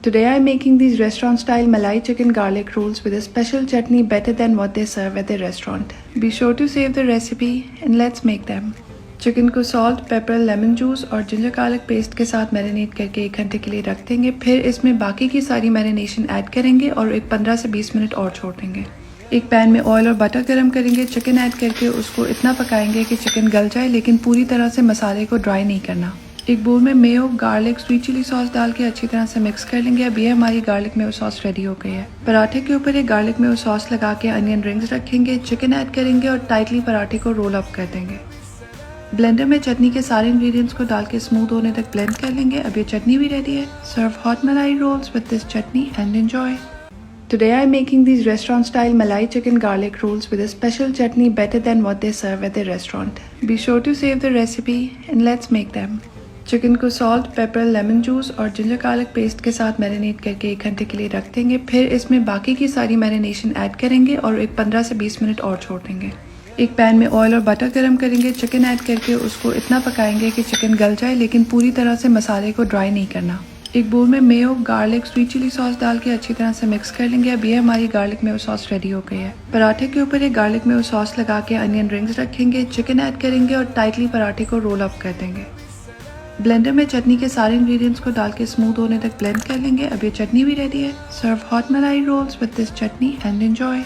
Today I'm making these restaurant style Malai chicken garlic rolls with a special chutney better than what they serve at the restaurant. Be sure to save the recipe and let's make them. Chicken को salt, paper, lemon juice और ginger garlic paste के साथ marinate करके 1 घंटे के लिए रख देंगे। फिर इसमें बाकी की सारी मैरिनेशन ऐड करेंगे और एक 15 से 20 मिनट और छोड़ देंगे। एक पैन में ऑयल और बटर गरम करेंगे। चिकन ऐड करके उसको इतना पकाएंगे कि चिकन गल जाए, लेकिन पूरी तरह से मसाले को ड्राई नहीं करना। एक बोल में mayo, garlic, sweet chilli sauce डाल के अच्छी तरह से मिक्स कर लेंगे। अब ये हमारी गार्लिक मेयो सॉस रेडी हो गई है। पराठे के ऊपर एक गार्लिक मेयो सॉस लगा के अनियन रिंग्स रखेंगे। चिकन ऐड करेंगे और टाइटली पराठे को रोल अप कर देंगे। ब्लेंडर में चटनी के सारे इंग्रेडिएंट्स को डाल के स्मूथ होने तक ब्लेंड कर लेंगे। अब ये चटनी भी रेडी है। Serve hot malai rolls with this chutney and enjoy. Today I'm making these restaurant style Malai chicken garlic rolls with a special chutney better than what they serve at the restaurant. Be sure to save the recipe and let's make them. Chicken को salt, paper, lemon juice और ginger garlic paste के साथ marinate करके 1 घंटे के लिए रख देंगे। फिर इसमें बाकी की सारी मैरिनेशन ऐड करेंगे और एक 15 से 20 मिनट और छोड़ देंगे। एक पैन में ऑयल और बटर गरम करेंगे। चिकन ऐड करके उसको इतना पकाएंगे कि चिकन गल जाए, लेकिन पूरी तरह से मसाले को ड्राई नहीं करना। एक बोल में mayo, garlic, sweet chilli sauce डाल के अच्छी तरह से मिक्स कर लेंगे। अब ये हमारी गार्लिक मेयो सॉस रेडी हो गई है। पराठे के ऊपर एक गार्लिक मेयो सॉस लगा के अनियन रिंग्स रखेंगे। चिकन ऐड करेंगे और टाइटली पराठे को रोल अप कर देंगे। ब्लेंडर में चटनी के सारे इंग्रेडिएंट्स को डाल के स्मूथ होने तक ब्लेंड कर लेंगे। अब ये चटनी भी रेडी है। Serve hot malai rolls with this chutney and enjoy.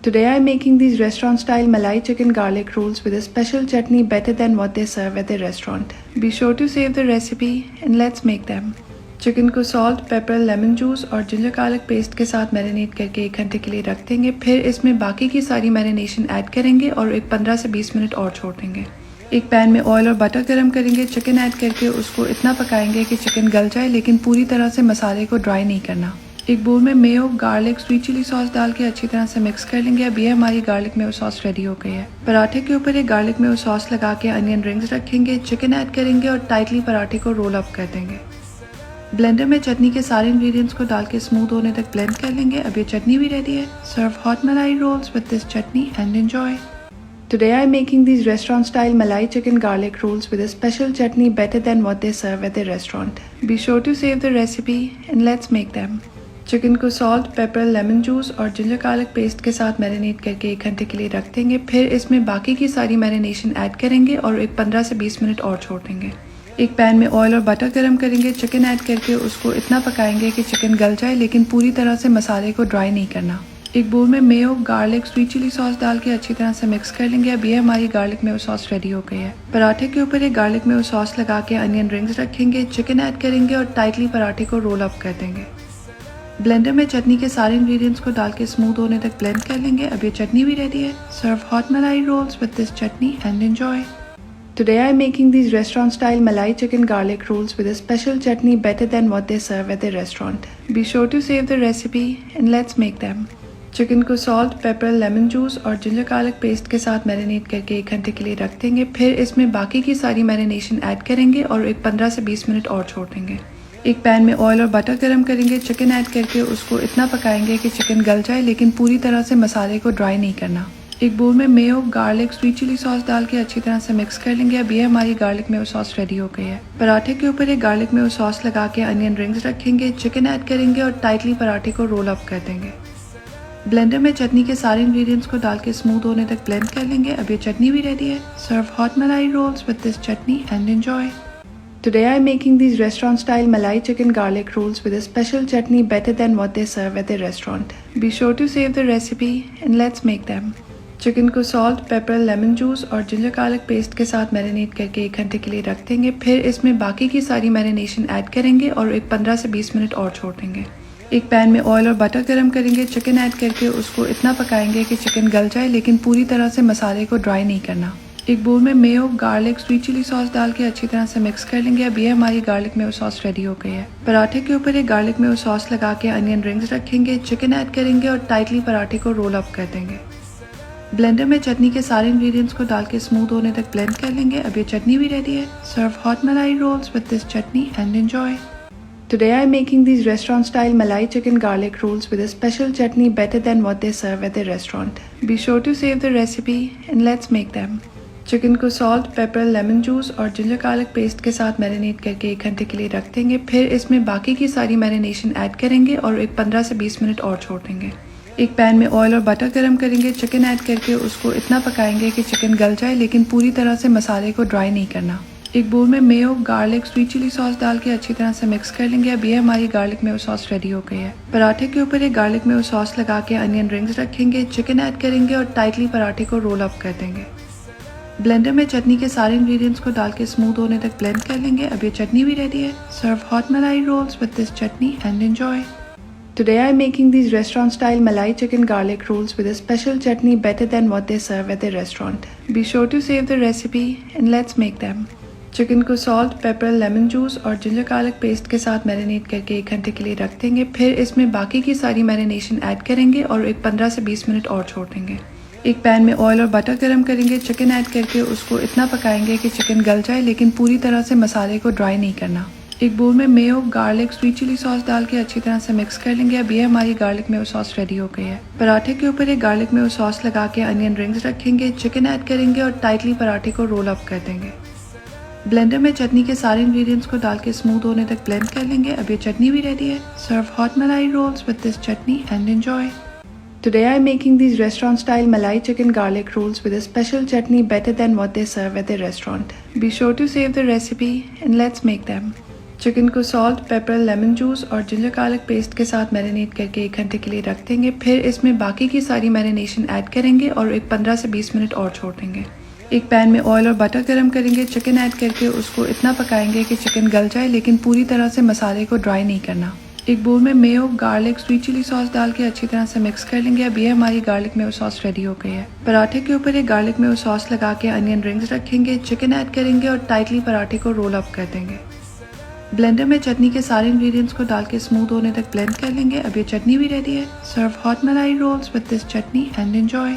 Today I'm making these restaurant style Malai chicken garlic rolls with a special chutney better than what they serve at the restaurant. Be sure to save the recipe and let's make them. Chicken को salt, paper, lemon juice और ginger garlic paste के साथ marinate करके 1 घंटे के लिए रख देंगे। फिर इसमें बाकी की सारी मैरिनेशन ऐड करेंगे और एक 15 से 20 मिनट और छोड़ देंगे। एक पैन में ऑयल और बटर गरम करेंगे। चिकन ऐड करके उसको इतना पकाएंगे कि चिकन गल जाए, लेकिन पूरी तरह से मसाले को ड्राई नहीं करना। एक बोल में mayo, garlic, sweet chilli sauce डाल के अच्छी तरह से मिक्स कर लेंगे। अब ये हमारी गार्लिक मेयो सॉस रेडी हो गई है। पराठे के ऊपर एक गार्लिक मेयो सॉस लगा के अनियन रिंग्स रखेंगे। चिकन ऐड करेंगे और टाइटली पराठे को रोल अप कर देंगे। ब्लेंडर में चटनी के सारे इंग्रेडिएंट्स को डाल के स्मूथ होने तक ब्लेंड कर लेंगे। अब ये चटनी भी रेडी है। Serve hot malai rolls with this chutney and enjoy. Today I'm making these restaurant style Malai chicken garlic rolls with a special chutney better than what they serve at the restaurant. Be sure to save the recipe and let's make them. Chicken को salt, paper, lemon juice और ginger garlic paste के साथ marinate करके 1 घंटे के लिए रख देंगे। फिर इसमें बाकी की सारी मैरिनेशन ऐड करेंगे और एक 15 से 20 मिनट और छोड़ देंगे। एक पैन में ऑयल और बटर गरम करेंगे। चिकन ऐड करके उसको इतना पकाएंगे कि चिकन गल जाए, लेकिन पूरी तरह से मसाले को ड्राई नहीं करना। एक बोल में mayo, garlic, sweet chilli sauce डाल के अच्छी तरह से मिक्स कर लेंगे। अब ये हमारी गार्लिक मेयो सॉस रेडी हो गई है। पराठे के ऊपर एक गार्लिक मेयो सॉस लगा के अनियन रिंग्स रखेंगे। चिकन ऐड करेंगे और टाइटली पराठे को रोल अप कर देंगे। ब्लेंडर में चटनी के सारे इंग्रेडिएंट्स को डाल के स्मूथ होने तक ब्लेंड कर लेंगे। अब ये चटनी भी रेडी है। Serve hot malai rolls with this chutney and enjoy. Today I'm making these restaurant style Malai chicken garlic rolls with a special chutney better than what they serve at the restaurant. Be sure to save the recipe and let's make them. Chicken को salt, paper, lemon juice और ginger garlic paste के साथ marinate करके 1 घंटे के लिए रख देंगे। फिर इसमें बाकी की सारी मैरिनेशन ऐड करेंगे और एक 15 से 20 मिनट और छोड़ देंगे। एक पैन में ऑयल और बटर गरम करेंगे। चिकन ऐड करके उसको इतना पकाएंगे कि चिकन गल जाए, लेकिन पूरी तरह से मसाले को ड्राई नहीं करना। एक बोल में mayo, garlic, sweet chilli sauce डाल के अच्छी तरह से मिक्स कर लेंगे। अब ये हमारी गार्लिक मेयो सॉस रेडी हो गई है। पराठे के ऊपर एक गार्लिक मेयो सॉस लगा के अनियन रिंग्स रखेंगे। चिकन ऐड करेंगे और टाइटली पराठे को रोल अप कर देंगे। ब्लेंडर में चटनी के सारे इंग्रेडिएंट्स को डाल के स्मूथ होने तक ब्लेंड कर लेंगे। अब ये चटनी भी रेडी है। Serve hot malai rolls with this chutney and enjoy. Today I'm making these restaurant style Malai chicken garlic rolls with a special chutney better than what they serve at the restaurant. Be sure to save the recipe and let's make them. Chicken को salt, paper, lemon juice और ginger garlic paste के साथ marinate करके 1 घंटे के लिए रख देंगे। फिर इसमें बाकी की सारी मैरिनेशन ऐड करेंगे और एक 15 से 20 मिनट और छोड़ देंगे। एक पैन में ऑयल और बटर गरम करेंगे। चिकन ऐड करके उसको इतना पकाएंगे कि चिकन गल जाए, लेकिन पूरी तरह से मसाले को ड्राई नहीं करना। एक बोल में mayo, garlic, sweet chilli sauce डाल के अच्छी तरह से मिक्स कर लेंगे। अब ये हमारी गार्लिक मेयो सॉस रेडी हो गई है। पराठे के ऊपर एक गार्लिक मेयो सॉस लगा के अनियन रिंग्स रखेंगे। चिकन ऐड करेंगे और टाइटली पराठे को रोल अप कर देंगे। ब्लेंडर में चटनी के सारे इंग्रेडिएंट्स को डाल के स्मूथ होने तक ब्लेंड कर लेंगे। अब ये चटनी भी रेडी है। Serve hot malai rolls with this chutney and enjoy. Today I'm making these restaurant style Malai chicken garlic rolls with a special chutney better than what they serve at the restaurant. Be sure to save the recipe and let's make them. Chicken को salt, paper, lemon juice और ginger garlic paste के साथ marinate करके 1 घंटे के लिए रख देंगे। फिर इसमें बाकी की सारी मैरिनेशन ऐड करेंगे और एक 15 से 20 मिनट और छोड़ देंगे। एक पैन में ऑयल और बटर गरम करेंगे। चिकन ऐड करके उसको इतना पकाएंगे कि चिकन गल जाए, लेकिन पूरी तरह से मसाले को ड्राई नहीं करना। एक बोल में mayo, garlic, sweet chilli sauce डाल के अच्छी तरह से मिक्स कर लेंगे। अब ये हमारी गार्लिक मेयो सॉस रेडी हो गई है। पराठे के ऊपर एक गार्लिक मेयो सॉस लगा के अनियन रिंग्स रखेंगे, चिकन ऐड करेंगे और टाइटली पराठे को रोल अप कर देंगे। ब्लेंडर में चटनी के सारे इंग्रेडिएंट्स को डाल के स्मूथ होने तक ब्लेंड कर लेंगे। अब ये चटनी भी रेडी है। Serve hot malai rolls with this chutney and enjoy. Today I am making these restaurant style Malai chicken garlic rolls with a special chutney better than what they serve at the restaurant. Be sure to save the recipe and let's make them. Chicken को salt, paper, lemon juice और ginger garlic paste के साथ marinate करके 1 घंटे के लिए रख देंगे। फिर इसमें बाकी की सारी मैरिनेशन ऐड करेंगे और एक 15 से 20 मिनट और छोड़ देंगे। एक पैन में ऑयल और बटर गरम करेंगे। चिकन ऐड करके उसको इतना पकाएंगे कि चिकन गल जाए, लेकिन पूरी तरह से मसाले को ड्राई नहीं करना। एक बोल में mayo, garlic, sweet chilli sauce डाल के अच्छी तरह से मिक्स कर लेंगे। अब ये हमारी गार्लिक मेयो सॉस रेडी हो गई है। पराठे के ऊपर एक गार्लिक मेयो सॉस लगा के अनियन रिंग्स रखेंगे, चिकन ऐड करेंगे और टाइटली पराठे को रोल अप कर देंगे। ब्लेंडर में चटनी के सारे इंग्रेडिएंट्स को डाल के स्मूथ होने तक ब्लेंड कर लेंगे। अब ये चटनी भी रेडी है। Serve hot malai rolls with this chutney and enjoy. Today I am making these restaurant style Malai chicken garlic rolls with a special chutney better than what they serve at the restaurant. Be sure to save the recipe and let's make them. Chicken को salt, paper, lemon juice और ginger garlic paste के साथ marinate करके 1 घंटे के लिए रख देंगे। फिर इसमें बाकी की सारी मैरिनेशन ऐड करेंगे और एक 15 से 20 मिनट और छोड़ देंगे। एक पैन में ऑयल और बटर गरम करेंगे। चिकन ऐड करके उसको इतना पकाएंगे कि चिकन गल जाए, लेकिन पूरी तरह से मसाले को ड्राई नहीं करना। एक बोल में mayo, garlic, sweet chilli sauce डाल के अच्छी तरह से मिक्स कर लेंगे। अब ये हमारी गार्लिक मेयो सॉस रेडी हो गई है। पराठे के ऊपर एक गार्लिक मेयो सॉस लगा के अनियन रिंग्स रखेंगे, चिकन ऐड करेंगे और टाइटली पराठे को रोल अप कर देंगे। ब्लेंडर में चटनी के सारे इंग्रेडिएंट्स को डाल के स्मूथ होने तक ब्लेंड कर लेंगे। अब ये चटनी भी रेडी है। Serve hot malai rolls with this chutney and enjoy.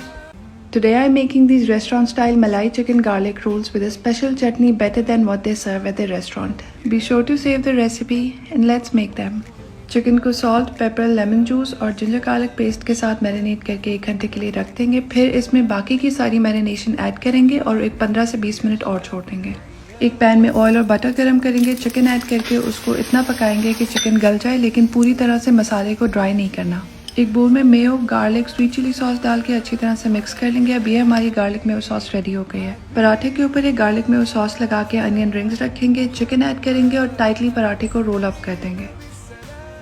Today I am making these restaurant style Malai chicken garlic rolls with a special chutney better than what they serve at the restaurant. Be sure to save the recipe and let's make them. Chicken को salt, paper, lemon juice और ginger garlic paste के साथ marinate करके 1 घंटे के लिए रख देंगे। फिर इसमें बाकी की सारी मैरिनेशन ऐड करेंगे और एक 15 से 20 मिनट और छोड़ देंगे। एक पैन में ऑयल और बटर गरम करेंगे। चिकन ऐड करके उसको इतना पकाएंगे कि चिकन गल जाए, लेकिन पूरी तरह से मसाले को ड्राई नहीं करना। एक बोल में mayo, garlic, sweet chilli sauce डाल के अच्छी तरह से मिक्स कर लेंगे। अब ये हमारी गार्लिक मेयो सॉस रेडी हो गई है। पराठे के ऊपर एक गार्लिक मेयो सॉस लगा के अनियन रिंग्स रखेंगे, चिकन ऐड करेंगे और टाइटली पराठे को रोल अप कर देंगे।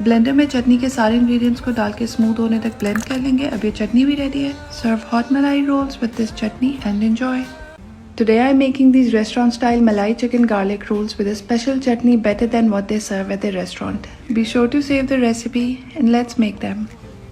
ब्लेंडर में चटनी के सारे इंग्रेडिएंट्स को डाल के स्मूथ होने तक ब्लेंड कर लेंगे। अब ये चटनी भी रेडी है। Serve hot malai rolls with this chutney and enjoy. Today I am making these restaurant style Malai chicken garlic rolls with a special chutney better than what they serve at the restaurant. Be sure to save the recipe and let's make them.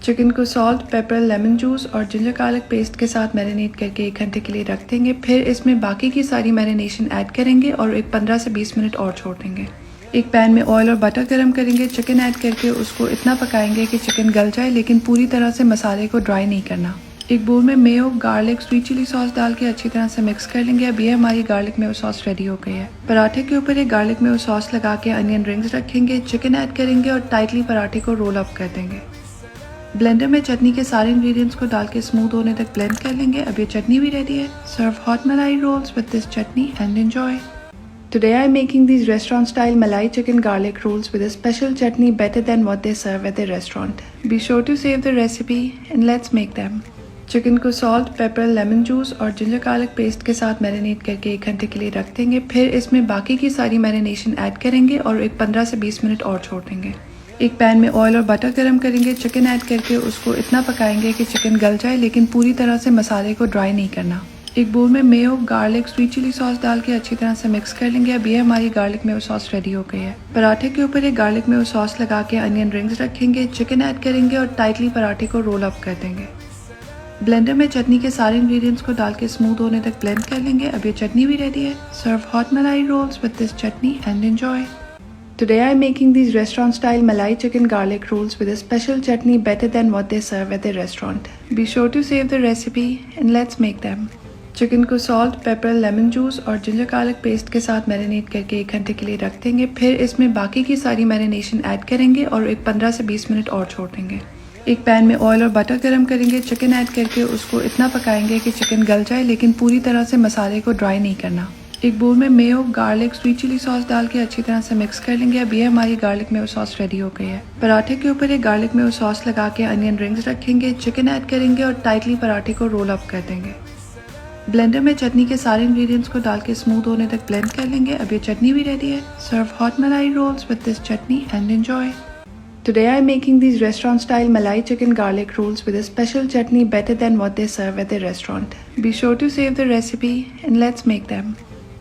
Chicken को salt, paper, lemon juice और ginger garlic paste के साथ marinate करके 1 घंटे के लिए रख देंगे। फिर इसमें बाकी की सारी मैरिनेशन ऐड करेंगे और एक 15 से 20 मिनट और छोड़ देंगे। एक पैन में ऑयल और बटर गरम करेंगे। चिकन ऐड करके उसको इतना पकाएंगे कि चिकन गल जाए, लेकिन पूरी तरह से मसाले को ड्राई नहीं करना। एक बोल में mayo, garlic, sweet chilli sauce डाल के अच्छी तरह से मिक्स कर लेंगे। अब ये हमारी गार्लिक मेयो सॉस रेडी हो गई है। पराठे के ऊपर एक गार्लिक मेयो सॉस लगा के अनियन रिंग्स रखेंगे, चिकन ऐड करेंगे और टाइटली पराठे को रोल अप कर देंगे। ब्लेंडर में चटनी के सारे इंग्रेडिएंट्स को डाल के स्मूथ होने तक ब्लेंड कर लेंगे। अब ये चटनी भी रेडी है। Serve hot malai rolls with this chutney and enjoy. Today I am making these restaurant style Malai chicken garlic rolls with a special chutney better than what they serve at the restaurant. Be sure to save the recipe and let's make them. Chicken को salt, paper, lemon juice और ginger garlic paste के साथ marinate करके 1 घंटे के लिए रख देंगे। फिर इसमें बाकी की सारी मैरिनेशन ऐड करेंगे और एक 15 से 20 मिनट और छोड़ देंगे। एक पैन में ऑयल और बटर गरम करेंगे। चिकन ऐड करके उसको इतना पकाएंगे कि चिकन गल जाए, लेकिन पूरी तरह से मसाले को ड्राई नहीं करना। एक बोल में mayo, garlic, sweet chilli sauce डाल के अच्छी तरह से मिक्स कर लेंगे। अब ये हमारी गार्लिक मेयो सॉस रेडी हो गई है। पराठे के ऊपर एक गार्लिक मेयो सॉस लगा के अनियन रिंग्स रखेंगे, चिकन ऐड करेंगे और टाइटली पराठे को रोल अप कर देंगे। ब्लेंडर में चटनी के सारे इंग्रेडिएंट्स को डाल के स्मूथ होने तक ब्लेंड कर लेंगे। अब ये चटनी भी रेडी है। Serve hot malai rolls with this chutney and enjoy. Today I am making these restaurant style Malai chicken garlic rolls with a special chutney better than what they serve at the restaurant. Be sure to save the recipe and let's make them. Chicken को salt, paper, lemon juice और ginger garlic paste के साथ marinate करके 1 घंटे के लिए रख देंगे। फिर इसमें बाकी की सारी मैरिनेशन ऐड करेंगे और एक 15 से 20 मिनट और छोड़ देंगे। एक पैन में ऑयल और बटर गरम करेंगे, चिकन ऐड करके उसको इतना पकाएंगे कि चिकन गल जाए, लेकिन पूरी तरह से मसाले को ड्राई नहीं करना। एक बोल में mayo, garlic, sweet chilli sauce डाल के अच्छी तरह से मिक्स कर लेंगे। अब ये हमारी गार्लिक मेयो सॉस रेडी हो गई है। पराठे के ऊपर एक गार्लिक मेयो सॉस लगा के अनियन रिंग्स रखेंगे, चिकन ऐड करेंगे और टाइटली पराठे को रोल अप कर देंगे। ब्लेंडर में चटनी के सारे इंग्रेडिएंट्स को डाल के स्मूथ होने तक ब्लेंड कर लेंगे। अब ये चटनी भी रेडी है। Serve hot malai rolls with this chutney and enjoy. Today I am making these restaurant style Malai chicken garlic rolls with a special chutney better than what they serve at the restaurant. Be sure to save the recipe and let's make them.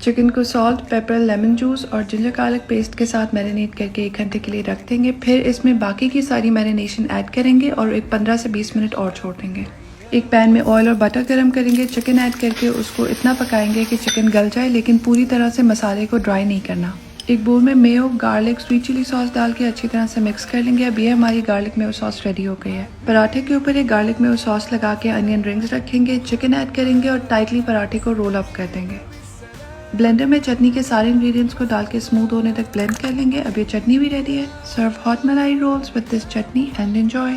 Chicken को salt, paper, lemon juice और ginger garlic paste के साथ marinate करके 1 घंटे के लिए रख देंगे। फिर इसमें बाकी की सारी मैरिनेशन ऐड करेंगे और एक 15 से 20 मिनट और छोड़ देंगे। एक पैन में ऑयल और बटर गरम करेंगे, चिकन ऐड करके उसको इतना पकाएंगे कि चिकन गल जाए, लेकिन पूरी तरह से मसाले को ड्राई नहीं करना। एक बोल में mayo, garlic, sweet chilli sauce डाल के अच्छी तरह से मिक्स कर लेंगे। अब ये हमारी गार्लिक मेयो सॉस रेडी हो गई है। पराठे के ऊपर एक गार्लिक मेयो सॉस लगा के अनियन रिंग्स रखेंगे, चिकन ऐड करेंगे और टाइटली पराठे को रोल अप कर देंगे। ब्लेंडर में चटनी के सारे इंग्रेडिएंट्स को डाल के स्मूथ होने तक ब्लेंड कर लेंगे। अब ये चटनी भी रेडी है। Serve hot malai rolls with this chutney and enjoy.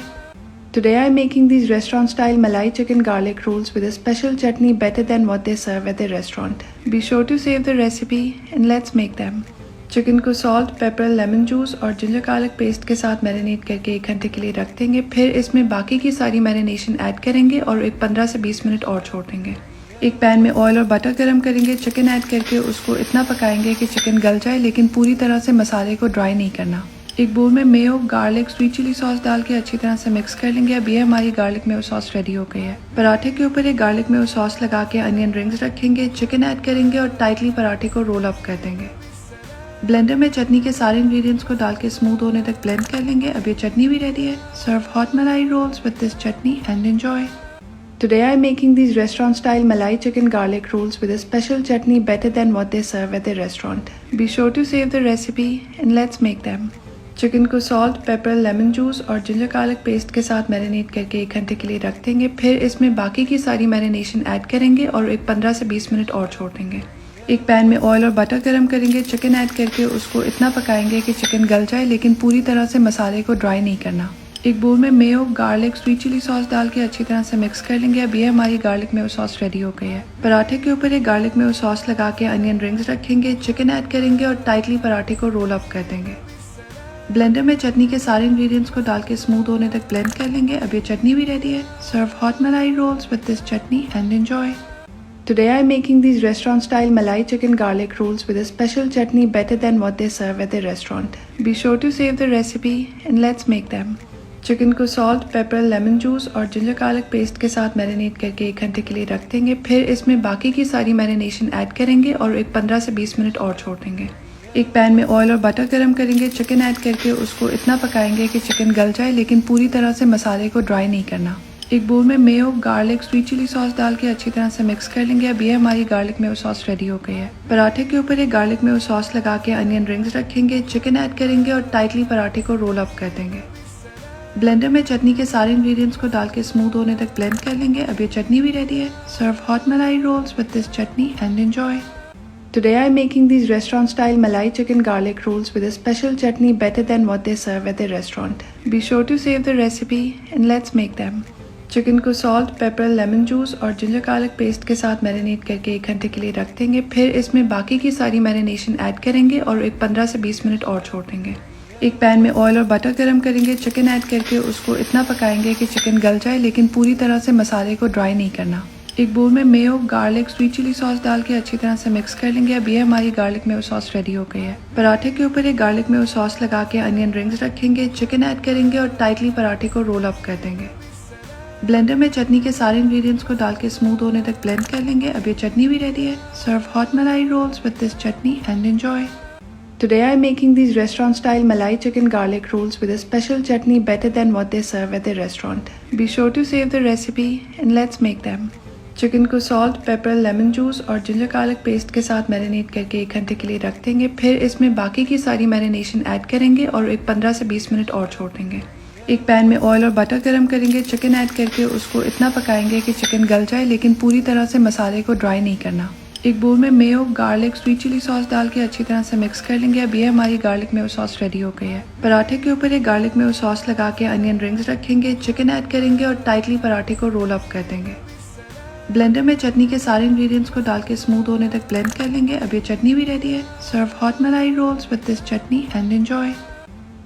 Today I am making these restaurant style Malai chicken garlic rolls with a special chutney better than what they serve at the restaurant. Be sure to save the recipe and let's make them. Chicken को salt, paper, lemon juice और ginger garlic paste के साथ marinate करके 1 घंटे के लिए रख देंगे। फिर इसमें बाकी की सारी मैरिनेशन ऐड करेंगे और एक 15 से 20 मिनट और छोड़ देंगे। एक पैन में ऑयल और बटर गरम करेंगे, चिकन ऐड करके उसको इतना पकाएंगे कि चिकन गल जाए, लेकिन पूरी तरह से मसाले को ड्राई नहीं करना। एक बोल में mayo, garlic, sweet chilli sauce डाल के अच्छी तरह से मिक्स कर लेंगे। अब ये हमारी गार्लिक मेयो सॉस रेडी हो गई है। पराठे के ऊपर एक गार्लिक मेयो सॉस लगा के अनियन रिंग्स रखेंगे, चिकन ऐड करेंगे और टाइटली पराठे को रोल अप कर देंगे। ब्लेंडर में चटनी के सारे इंग्रेडिएंट्स को डाल के स्मूथ होने तक ब्लेंड कर लेंगे। अब ये चटनी भी रेडी है। Serve hot malai rolls with this chutney and enjoy. Today I am making these restaurant style Malai chicken garlic rolls with a special chutney better than what they serve at the restaurant. Be sure to save the recipe and let's make them. Chicken को salt, paper, lemon juice और ginger garlic paste के साथ marinate करके 1 घंटे के लिए रख देंगे। फिर इसमें बाकी की सारी मैरिनेशन ऐड करेंगे और एक 15 से 20 मिनट और छोड़ देंगे। एक पैन में ऑयल और बटर गरम करेंगे, चिकन ऐड करके उसको इतना पकाएंगे कि चिकन गल जाए, लेकिन पूरी तरह से मसाले को ड्राई नहीं करना। एक बोल में mayo, garlic, sweet chilli sauce डाल के अच्छी तरह से मिक्स कर लेंगे। अब ये हमारी गार्लिक मेयो सॉस रेडी हो गई है। पराठे के ऊपर एक गार्लिक मेयो सॉस लगा के अनियन रिंग्स रखेंगे, चिकन ऐड करेंगे और टाइटली पराठे को रोल अप कर देंगे। ब्लेंडर में चटनी के सारे इंग्रेडिएंट्स को डाल के स्मूथ होने तक ब्लेंड कर लेंगे। अब ये चटनी भी रेडी है। Serve hot malai rolls with this chutney and enjoy. Today I am making these restaurant style Malai chicken garlic rolls with a special chutney better than what they serve at the restaurant. Be sure to save the recipe and let's make them. Chicken को salt, paper, lemon juice और ginger garlic paste के साथ marinate करके 1 घंटे के लिए रख देंगे। फिर इसमें बाकी की सारी मैरिनेशन ऐड करेंगे और एक 15 से 20 मिनट और छोड़ देंगे। एक पैन में ऑयल और बटर गरम करेंगे, चिकन ऐड करके उसको इतना पकाएंगे कि चिकन गल जाए, लेकिन पूरी तरह से मसाले को ड्राई नहीं करना। एक बोल में mayo, garlic, sweet chilli sauce डाल के अच्छी तरह से मिक्स कर लेंगे। अब ये हमारी गार्लिक मेयो सॉस रेडी हो गई है। पराठे के ऊपर एक गार्लिक मेयो सॉस लगा के अनियन रिंग्स रखेंगे, चिकन ऐड करेंगे और टाइटली पराठे को रोल अप कर देंगे। ब्लेंडर में चटनी के सारे इंग्रेडिएंट्स को डाल के स्मूथ होने तक ब्लेंड कर लेंगे। अब ये चटनी भी रेडी है। Serve hot malai rolls with this chutney and enjoy. Today I am making these restaurant style Malai chicken garlic rolls with a special chutney better than what they serve at the restaurant. Be sure to save the recipe and let's make them. Chicken को salt, paper, lemon juice और ginger garlic paste के साथ marinate करके 1 घंटे के लिए रख देंगे। फिर इसमें बाकी की सारी मैरिनेशन ऐड करेंगे और एक 15 से 20 मिनट और छोड़ देंगे। एक पैन में ऑयल और बटर गरम करेंगे, चिकन ऐड करके उसको इतना पकाएंगे कि चिकन गल जाए, लेकिन पूरी तरह से मसाले को ड्राई नहीं करना। एक बोल में mayo, garlic, sweet chilli sauce डाल के अच्छी तरह से मिक्स कर लेंगे। अब ये हमारी गार्लिक मेयो सॉस रेडी हो गई है। पराठे के ऊपर एक गार्लिक मेयो सॉस लगा के अनियन रिंग्स रखेंगे, चिकन ऐड करेंगे और टाइटली पराठे को रोल अप कर देंगे। ब्लेंडर में चटनी के सारे इंग्रेडिएंट्स को डाल के स्मूथ होने तक ब्लेंड कर लेंगे। अब ये चटनी भी रेडी है। Serve hot malai rolls with this chutney and enjoy. Today I am making these restaurant style Malai chicken garlic rolls with a special chutney better than what they serve at the restaurant. Be sure to save the recipe and let's make them. Chicken को salt, paper, lemon juice और ginger garlic paste के साथ marinate करके 1 घंटे के लिए रख देंगे। फिर इसमें बाकी की सारी मैरिनेशन ऐड करेंगे और एक 15 से 20 मिनट और छोड़ देंगे। एक पैन में ऑयल और बटर गरम करेंगे, चिकन ऐड करके उसको इतना पकाएंगे कि चिकन गल जाए, लेकिन पूरी तरह से मसाले को ड्राई नहीं करना। एक बोल में mayo, garlic, sweet chilli sauce डाल के अच्छी तरह से मिक्स कर लेंगे। अब ये हमारी गार्लिक मेयो सॉस रेडी हो गई है। पराठे के ऊपर एक गार्लिक मेयो सॉस लगा के अनियन रिंग्स रखेंगे, चिकन ऐड करेंगे और टाइटली पराठे को रोल अप कर देंगे। ब्लेंडर में चटनी के सारे इंग्रेडिएंट्स को डाल के स्मूथ होने तक ब्लेंड कर लेंगे। अब ये चटनी भी रेडी है। Serve hot malai rolls with this chutney and enjoy.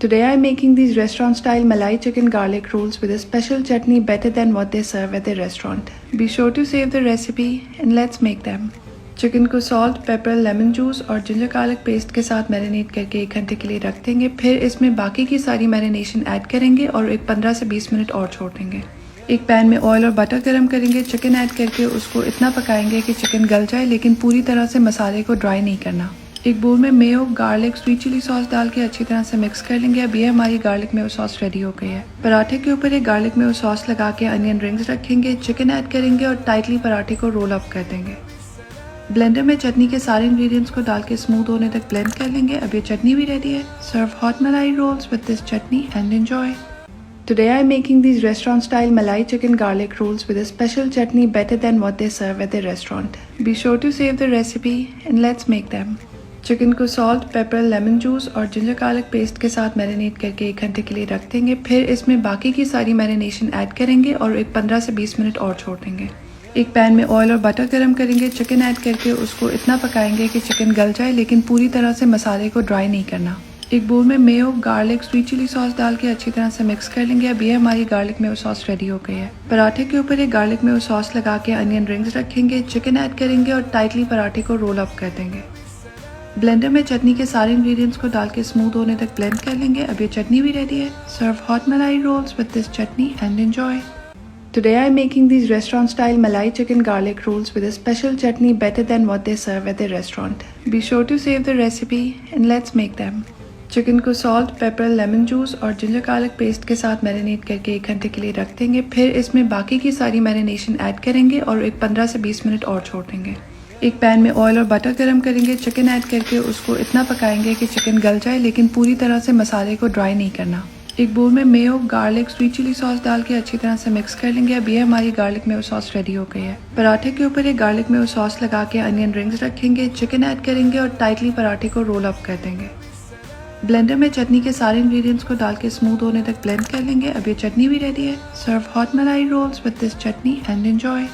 Today I am making these restaurant style Malai chicken garlic rolls with a special chutney better than what they serve at the restaurant. Be sure to save the recipe and let's make them. Chicken को salt, paper, lemon juice और ginger garlic paste के साथ marinate करके 1 घंटे के लिए रख देंगे। फिर इसमें बाकी की सारी मैरिनेशन ऐड करेंगे और एक 15 से 20 मिनट और छोड़ देंगे। एक पैन में ऑयल और बटर गरम करेंगे। चिकन ऐड करके उसको इतना पकाएंगे कि चिकन गल जाए, लेकिन पूरी तरह से मसाले को ड्राई नहीं करना। एक बोल में mayo, garlic, sweet chilli sauce डाल के अच्छी तरह से मिक्स कर लेंगे। अब ये हमारी गार्लिक मेयो सॉस रेडी हो गई है। पराठे के ऊपर एक गार्लिक मेयो सॉस लगा के अनियन रिंग्स रखेंगे, चिकन ऐड करेंगे और टाइटली पराठे को रोल अप कर देंगे। ब्लेंडर में चटनी के सारे इंग्रेडिएंट्स को डाल के स्मूथ होने तक ब्लेंड कर लेंगे। अब ये चटनी भी रेडी है। Serve hot malai rolls with this chutney and enjoy. Today I am making these restaurant style Malai chicken garlic rolls with a special chutney better than what they serve at the restaurant. Be sure to save the recipe and let's make them. Chicken को salt, paper, lemon juice और ginger garlic paste के साथ marinate करके 1 घंटे के लिए रख देंगे। फिर इसमें बाकी की सारी मैरिनेशन ऐड करेंगे और एक 15 से 20 मिनट और छोड़ देंगे। एक पैन में ऑयल और बटर गरम करेंगे। चिकन ऐड करके उसको इतना पकाएंगे कि चिकन गल जाए, लेकिन पूरी तरह से मसाले को ड्राई नहीं करना। एक बोल में mayo, garlic, sweet chilli sauce डाल के अच्छी तरह से मिक्स कर लेंगे। अब ये हमारी गार्लिक मेयो सॉस रेडी हो गई है। पराठे के ऊपर एक गार्लिक मेयो सॉस लगा के अनियन रिंग्स रखेंगे, चिकन ऐड करेंगे और टाइटली पराठे को रोल अप कर देंगे। ब्लेंडर में चटनी के सारे इंग्रेडिएंट्स को डाल के स्मूथ होने तक ब्लेंड कर लेंगे। अब ये चटनी भी रेडी है। Serve hot malai rolls with this chutney and enjoy. Today I am making these restaurant style Malai chicken garlic rolls with a special chutney better than what they serve at the restaurant. Be sure to save the recipe and let's make them. Chicken को salt, paper, lemon juice और ginger garlic paste के साथ marinate करके 1 घंटे के लिए रख देंगे। फिर इसमें बाकी की सारी मैरिनेशन ऐड करेंगे और एक 15 से 20 मिनट और छोड़ देंगे। एक पैन में ऑयल और बटर गरम करेंगे। चिकन ऐड करके उसको इतना पकाएंगे कि चिकन गल जाए, लेकिन पूरी तरह से मसाले को ड्राई नहीं करना। एक बोल में mayo, garlic, sweet chilli sauce डाल के अच्छी तरह से मिक्स कर लेंगे। अब ये हमारी गार्लिक मेयो सॉस रेडी हो गई है। पराठे के ऊपर एक गार्लिक मेयो सॉस लगा के अनियन रिंग्स रखेंगे, चिकन ऐड करेंगे और टाइटली पराठे को रोल अप कर देंगे। ब्लेंडर में चटनी के सारे इंग्रेडिएंट्स को डाल के स्मूथ होने तक ब्लेंड कर लेंगे। अब ये चटनी भी रेडी है। Serve hot malai rolls with this chutney and enjoy.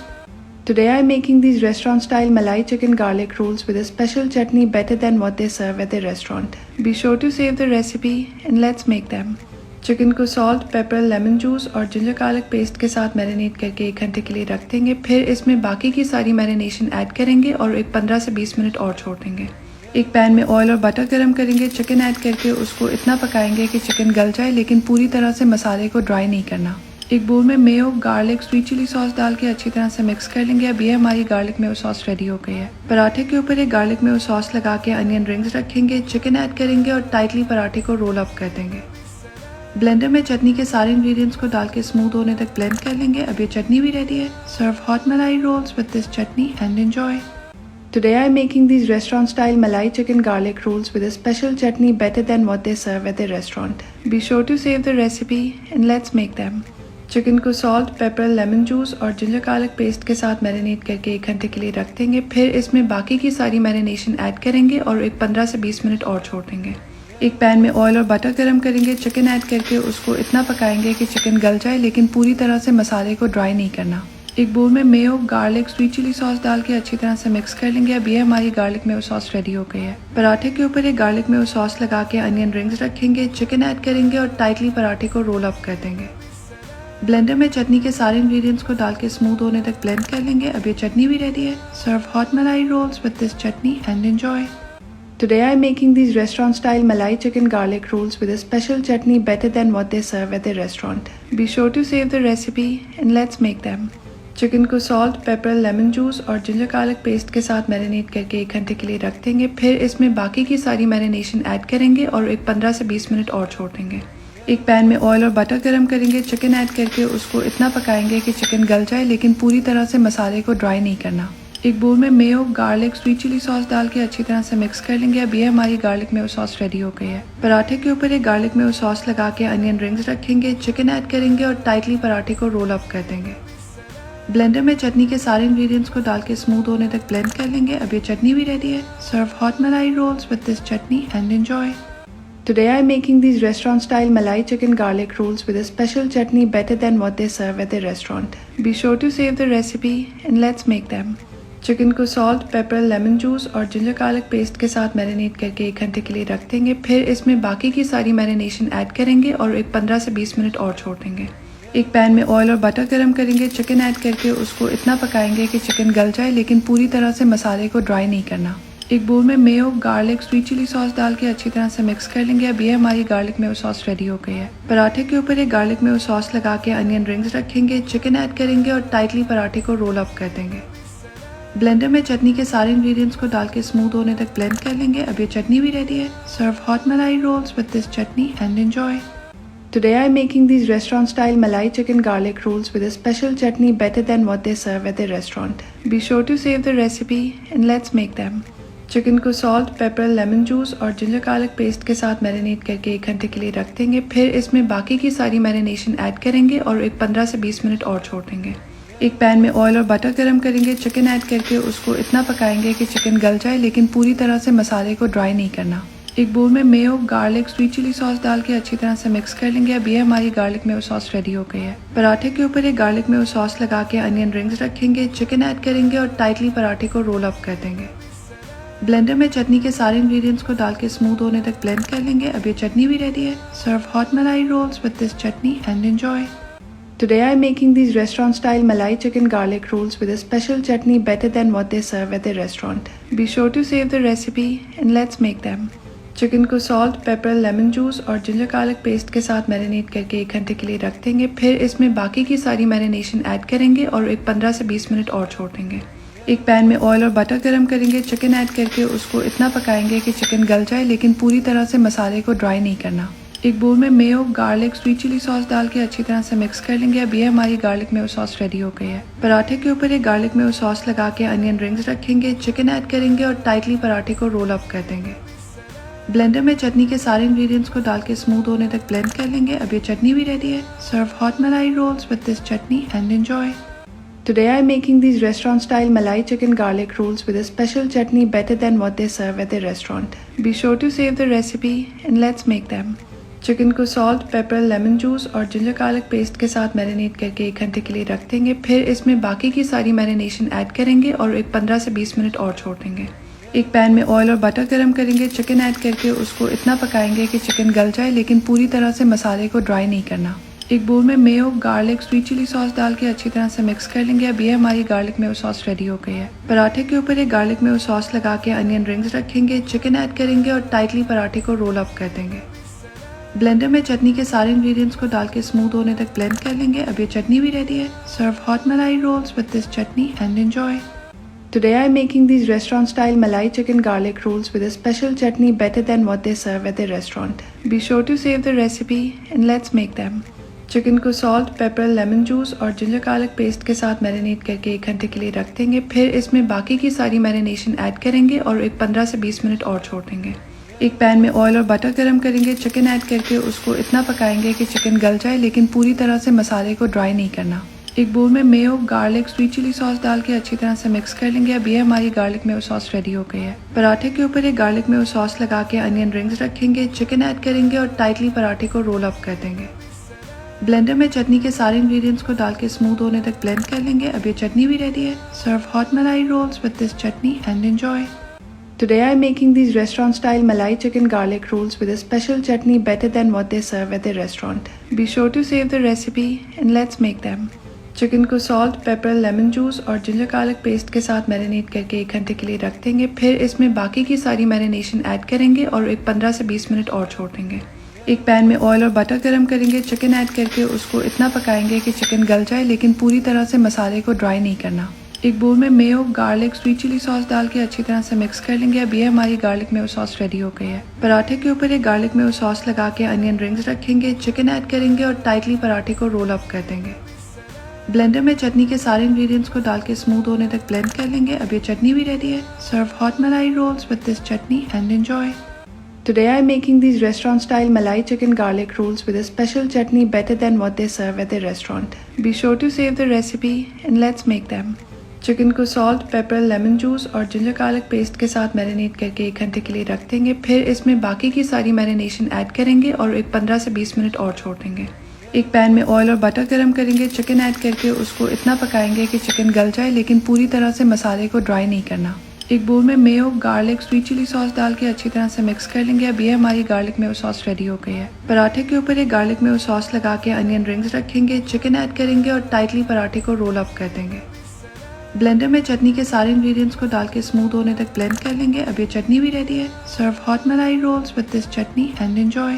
Today I am making these restaurant style Malai chicken garlic rolls with a special chutney better than what they serve at the restaurant. Be sure to save the recipe and let's make them. Chicken को salt, paper, lemon juice और ginger garlic paste के साथ marinate करके 1 घंटे के लिए रख देंगे। फिर इसमें बाकी की सारी मैरिनेशन ऐड करेंगे और एक 15 से 20 मिनट और छोड़ देंगे। एक पैन में ऑयल और बटर गरम करेंगे। चिकन ऐड करके उसको इतना पकाएंगे कि चिकन गल जाए, लेकिन पूरी तरह से मसाले को ड्राई नहीं करना। एक बोल में mayo, garlic, sweet chilli sauce डाल के अच्छी तरह से मिक्स कर लेंगे। अब ये हमारी गार्लिक मेयो सॉस रेडी हो गई है। पराठे के ऊपर एक गार्लिक मेयो सॉस लगा के अनियन रिंग्स रखेंगे, चिकन ऐड करेंगे और टाइटली पराठे को रोल अप कर देंगे। ब्लेंडर में चटनी के सारे इंग्रेडिएंट्स को डाल के स्मूथ होने तक ब्लेंड कर लेंगे। अब ये चटनी भी रेडी है। Serve hot malai rolls with this chutney and enjoy. Today I am making these restaurant style Malai chicken garlic rolls with a special chutney better than what they serve at the restaurant. Be sure to save the recipe and let's make them. Chicken को salt, paper, lemon juice और ginger garlic paste के साथ marinate करके 1 घंटे के लिए रख देंगे। फिर इसमें बाकी की सारी मैरिनेशन ऐड करेंगे और एक 15 से 20 मिनट और छोड़ देंगे। एक पैन में ऑयल और बटर गरम करेंगे। चिकन ऐड करके उसको इतना पकाएंगे कि चिकन गल जाए, लेकिन पूरी तरह से मसाले को ड्राई नहीं करना। एक बोल में mayo, garlic, sweet chilli sauce डाल के अच्छी तरह से मिक्स कर लेंगे। अब ये हमारी गार्लिक मेयो सॉस रेडी हो गई है। पराठे के ऊपर एक गार्लिक मेयो सॉस लगा के अनियन रिंग्स रखेंगे, चिकन ऐड करेंगे और टाइटली पराठे को रोल अप कर देंगे। ब्लेंडर में चटनी के सारे इंग्रेडिएंट्स को डाल के स्मूथ होने तक ब्लेंड कर लेंगे। अब ये चटनी भी रेडी है। Serve hot malai rolls with this chutney and enjoy. Today I am making these restaurant style Malai chicken garlic rolls with a special chutney better than what they serve at the restaurant. Be sure to save the recipe and let's make them. Chicken को salt, paper, lemon juice और ginger garlic paste के साथ marinate करके 1 घंटे के लिए रख देंगे। फिर इसमें बाकी की सारी मैरिनेशन ऐड करेंगे और एक 15 से 20 मिनट और छोड़ देंगे। एक पैन में ऑयल और बटर गरम करेंगे। चिकन ऐड करके उसको इतना पकाएंगे कि चिकन गल जाए, लेकिन पूरी तरह से मसाले को ड्राई नहीं करना। एक बोल में mayo, garlic, sweet chilli sauce डाल के अच्छी तरह से मिक्स कर लेंगे। अब ये हमारी गार्लिक मेयो सॉस रेडी हो गई है। पराठे के ऊपर एक गार्लिक मेयो सॉस लगा के अनियन रिंग्स रखेंगे, चिकन ऐड करेंगे और टाइटली पराठे को रोल अप कर देंगे। ब्लेंडर में चटनी के सारे इंग्रेडिएंट्स को डाल के स्मूथ होने तक ब्लेंड कर लेंगे। अब ये चटनी भी रेडी है। Serve hot malai rolls with this chutney and enjoy. Today I am making these restaurant style Malai chicken garlic rolls with a special chutney better than what they serve at the restaurant. Be sure to save the recipe and let's make them. Chicken को salt, paper, lemon juice और ginger garlic paste के साथ marinate करके 1 घंटे के लिए रख देंगे। फिर इसमें बाकी की सारी मैरिनेशन ऐड करेंगे और एक 15 से 20 मिनट और छोड़ देंगे। एक पैन में ऑयल और बटर गरम करेंगे। चिकन ऐड करके उसको इतना पकाएंगे कि चिकन गल जाए, लेकिन पूरी तरह से मसाले को ड्राई नहीं करना। एक बोल में mayo, garlic, sweet chilli sauce डाल के अच्छी तरह से मिक्स कर लेंगे। अब ये हमारी गार्लिक मेयो सॉस रेडी हो गई है। पराठे के ऊपर एक गार्लिक मेयो सॉस लगा के अनियन रिंग्स रखेंगे, चिकन ऐड करेंगे और टाइटली पराठे को रोल अप कर देंगे। ब्लेंडर में चटनी के सारे इंग्रेडिएंट्स को डाल के स्मूथ होने तक ब्लेंड कर लेंगे। अब ये चटनी भी रेडी है। Serve hot malai rolls with this chutney and enjoy. Today I am making these restaurant style Malai chicken garlic rolls with a special chutney better than what they serve at the restaurant. Be sure to save the recipe and let's make them. Chicken को salt, paper, lemon juice और ginger garlic paste के साथ marinate करके 1 घंटे के लिए रख देंगे। फिर इसमें बाकी की सारी मैरिनेशन ऐड करेंगे और एक 15 से 20 मिनट और छोड़ देंगे। एक पैन में ऑयल और बटर गरम करेंगे। चिकन ऐड करके उसको इतना पकाएंगे कि चिकन गल जाए, लेकिन पूरी तरह से मसाले को ड्राई नहीं करना। एक बोल में mayo, garlic, sweet chilli sauce डाल के अच्छी तरह से मिक्स कर लेंगे। अब ये हमारी गार्लिक मेयो सॉस रेडी हो गई है। पराठे के ऊपर एक गार्लिक मेयो सॉस लगा के अनियन रिंग्स रखेंगे, चिकन ऐड करेंगे और टाइटली पराठे को रोल अप कर देंगे। ब्लेंडर में चटनी के सारे इंग्रेडिएंट्स को डाल के स्मूथ होने तक ब्लेंड कर लेंगे। अब ये चटनी भी रेडी है। Serve hot malai rolls with this chutney and enjoy. Today I am making these restaurant style Malai chicken garlic rolls with a special chutney better than what they serve at the restaurant. Be sure to save the recipe and let's make them. Chicken को salt, paper, lemon juice और ginger garlic paste के साथ marinate करके 1 घंटे के लिए रख देंगे। फिर इसमें बाकी की सारी मैरिनेशन ऐड करेंगे और एक 15 से 20 मिनट और छोड़ देंगे। एक पैन में ऑयल और बटर गरम करेंगे। चिकन ऐड करके उसको इतना पकाएंगे कि चिकन गल जाए, लेकिन पूरी तरह से मसाले को ड्राई नहीं करना। एक बोल में mayo, garlic, sweet chilli sauce डाल के अच्छी तरह से मिक्स कर लेंगे। अब ये हमारी गार्लिक मेयो सॉस रेडी हो गई है। पराठे के ऊपर एक गार्लिक मेयो सॉस लगा के अनियन रिंग्स रखेंगे, चिकन ऐड करेंगे और टाइटली पराठे को रोल अप कर देंगे। ब्लेंडर में चटनी के सारे इंग्रेडिएंट्स को डाल के स्मूथ होने तक ब्लेंड कर लेंगे। अब ये चटनी भी रेडी है। Serve hot malai rolls with this chutney and enjoy. Today I am making these restaurant style Malai chicken garlic rolls with a special chutney better than what they serve at the restaurant. Be sure to save the recipe and let's make them. Chicken को salt, paper, lemon juice और ginger garlic paste के साथ marinate करके 1 घंटे के लिए रख देंगे। फिर इसमें बाकी की सारी मैरिनेशन ऐड करेंगे और एक 15 से 20 मिनट और छोड़ देंगे। एक पैन में ऑयल और बटर गरम करेंगे। चिकन ऐड करके उसको इतना पकाएंगे कि चिकन गल जाए, लेकिन पूरी तरह से मसाले को ड्राई नहीं करना। एक बोल में mayo, garlic, sweet chilli sauce डाल के अच्छी तरह से मिक्स कर लेंगे। अब ये हमारी गार्लिक मेयो सॉस रेडी हो गई है। पराठे के ऊपर एक गार्लिक मेयो सॉस लगा के अनियन रिंग्स रखेंगे, चिकन ऐड करेंगे और टाइटली पराठे को रोल अप कर देंगे। ब्लेंडर में चटनी के सारे इंग्रेडिएंट्स को डाल के स्मूथ होने तक ब्लेंड कर लेंगे। अब ये चटनी भी रेडी है। Serve hot malai rolls with this chutney and enjoy. Today I am making these restaurant style Malai chicken garlic rolls with a special chutney better than what they serve at the restaurant. Be sure to save the recipe and let's make them. Chicken को salt, paper, lemon juice और ginger garlic paste के साथ marinate करके 1 घंटे के लिए रख देंगे। फिर इसमें बाकी की सारी मैरिनेशन ऐड करेंगे और एक 15 से 20 मिनट और छोड़ देंगे। एक पैन में ऑयल और बटर गरम करेंगे। चिकन ऐड करके उसको इतना पकाएंगे कि चिकन गल जाए, लेकिन पूरी तरह से मसाले को ड्राई नहीं करना। एक बोल में mayo, garlic, sweet chilli sauce डाल के अच्छी तरह से मिक्स कर लेंगे। अब ये हमारी गार्लिक मेयो सॉस रेडी हो गई है। पराठे के ऊपर एक गार्लिक मेयो सॉस लगा के अनियन रिंग्स रखेंगे, चिकन ऐड करेंगे और टाइटली पराठे को रोल अप कर देंगे। ब्लेंडर में चटनी के सारे इंग्रेडिएंट्स को डाल के स्मूथ होने तक ब्लेंड कर लेंगे। अब ये चटनी भी रेडी है। Serve hot malai rolls with this chutney and enjoy. Today I am making these restaurant style Malai chicken garlic rolls with a special chutney better than what they serve at the restaurant. Be sure to save the recipe and let's make them. Chicken को salt, paper, lemon juice और ginger garlic paste के साथ marinate करके 1 घंटे के लिए रख देंगे। फिर इसमें बाकी की सारी मैरिनेशन ऐड करेंगे और एक 15 से 20 मिनट और छोड़ देंगे। एक पैन में ऑयल और बटर गरम करेंगे। चिकन ऐड करके उसको इतना पकाएंगे कि चिकन गल जाए, लेकिन पूरी तरह से मसाले को ड्राई नहीं करना। एक बोल में mayo, garlic, sweet chilli sauce डाल के अच्छी तरह से मिक्स कर लेंगे। अब ये हमारी गार्लिक मेयो सॉस रेडी हो गई है। पराठे के ऊपर एक गार्लिक मेयो सॉस लगा के अनियन रिंग्स रखेंगे, चिकन ऐड करेंगे और टाइटली पराठे को रोल अप कर देंगे। ब्लेंडर में चटनी के सारे इंग्रेडिएंट्स को डाल के स्मूथ होने तक ब्लेंड कर लेंगे। अब ये चटनी भी रेडी है। Serve hot malai rolls with this chutney and enjoy. Today I'm making these restaurant-style Malai chicken garlic rolls with a special chutney better than what they serve at the restaurant. Be sure to save the recipe and let's make them. Chicken को salt, paper, lemon juice और ginger garlic paste के साथ marinate करके 1 घंटे के लिए रख देंगे। फिर इसमें बाकी की सारी मैरिनेशन ऐड करेंगे और एक 15 से 20 मिनट और छोड़ देंगे। एक पैन में ऑयल और बटर गरम करेंगे। चिकन ऐड करके उसको इतना पकाएंगे कि चिकन गल जाए, लेकिन पूरी तरह से मसाले को ड्राई नहीं करना। एक बोल में mayo, garlic, sweet chilli sauce डाल के अच्छी तरह से मिक्स कर लेंगे। अब ये हमारी गार्लिक मेयो सॉस रेडी हो गई है। पराठे के ऊपर एक गार्लिक मेयो सॉस लगा के अनियन रिंग्स रखेंगे, चिकन ऐड करेंगे और टाइटली पराठे को रोल अप कर देंगे। ब्लेंडर में चटनी के सारे इंग्रेडिएंट्स को डाल के स्मूथ होने तक ब्लेंड कर लेंगे। अब ये चटनी भी रेडी है। Serve hot malai rolls with this chutney and enjoy.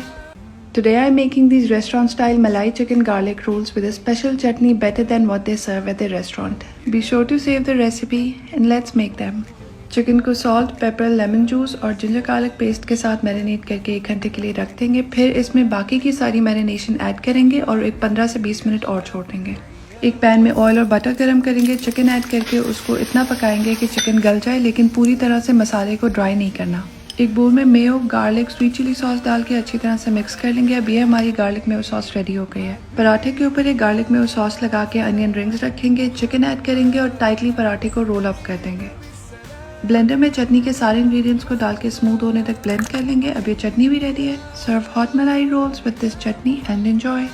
Today I am making these restaurant-style Malai chicken garlic rolls with a special chutney better than what they serve at the restaurant. Be sure to save the recipe and let's make them. Chicken को salt, paper, lemon juice और ginger garlic paste के साथ marinate करके 1 घंटे के लिए रख देंगे। फिर इसमें बाकी की सारी मैरिनेशन ऐड करेंगे और एक 15 से 20 मिनट और छोड़ देंगे। एक पैन में ऑयल और बटर गरम करेंगे। चिकन ऐड करके उसको इतना पकाएंगे कि चिकन गल जाए, लेकिन पूरी तरह से मसाले को ड्राई नहीं करना। एक बोल में mayo, garlic, sweet chilli sauce डाल के अच्छी तरह से मिक्स कर लेंगे। अब ये हमारी गार्लिक मेयो सॉस रेडी हो गई है। पराठे के ऊपर एक गार्लिक मेयो सॉस लगा के अनियन रिंग्स रखेंगे, चिकन ऐड करेंगे और टाइटली पराठे को रोल अप कर देंगे। ब्लेंडर में चटनी के सारे इंग्रेडिएंट्स को डाल के स्मूथ होने तक ब्लेंड कर लेंगे। अब ये चटनी भी रेडी है। Serve hot malai rolls with this chutney and enjoy.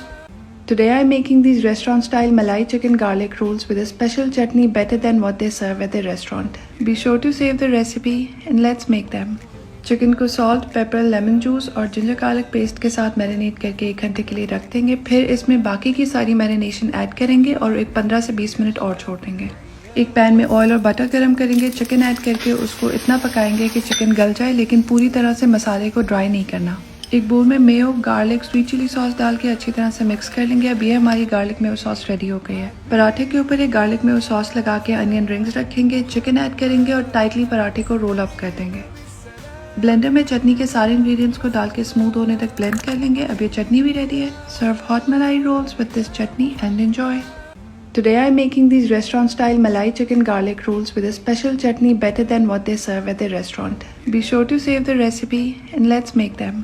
Today I am making these restaurant-style Malai chicken garlic rolls with a special chutney better than what they serve at the restaurant. Be sure to save the recipe and let's make them. Chicken को salt, paper, lemon juice और ginger garlic paste के साथ marinate करके 1 घंटे के लिए रख देंगे। फिर इसमें बाकी की सारी मैरिनेशन ऐड करेंगे और एक 15 से 20 मिनट और छोड़ देंगे। एक पैन में ऑयल और बटर गरम करेंगे। चिकन ऐड करके उसको इतना पकाएंगे कि चिकन गल जाए, लेकिन पूरी तरह से मसाले को ड्राई नहीं करना। एक बोल में mayo, garlic, sweet chilli sauce डाल के अच्छी तरह से मिक्स कर लेंगे। अब ये हमारी गार्लिक मेयो सॉस रेडी हो गई है। पराठे के ऊपर एक गार्लिक मेयो सॉस लगा के अनियन रिंग्स रखेंगे, चिकन ऐड करेंगे और टाइटली पराठे को रोल अप कर देंगे। ब्लेंडर में चटनी के सारे इंग्रेडिएंट्स को डाल के स्मूथ होने तक ब्लेंड कर लेंगे। अब ये चटनी भी रेडी है। Serve hot malai rolls with this chutney and enjoy. Today I am making these restaurant-style Malai chicken garlic rolls with a special chutney better than what they serve at the restaurant. Be sure to save the recipe and let's make them.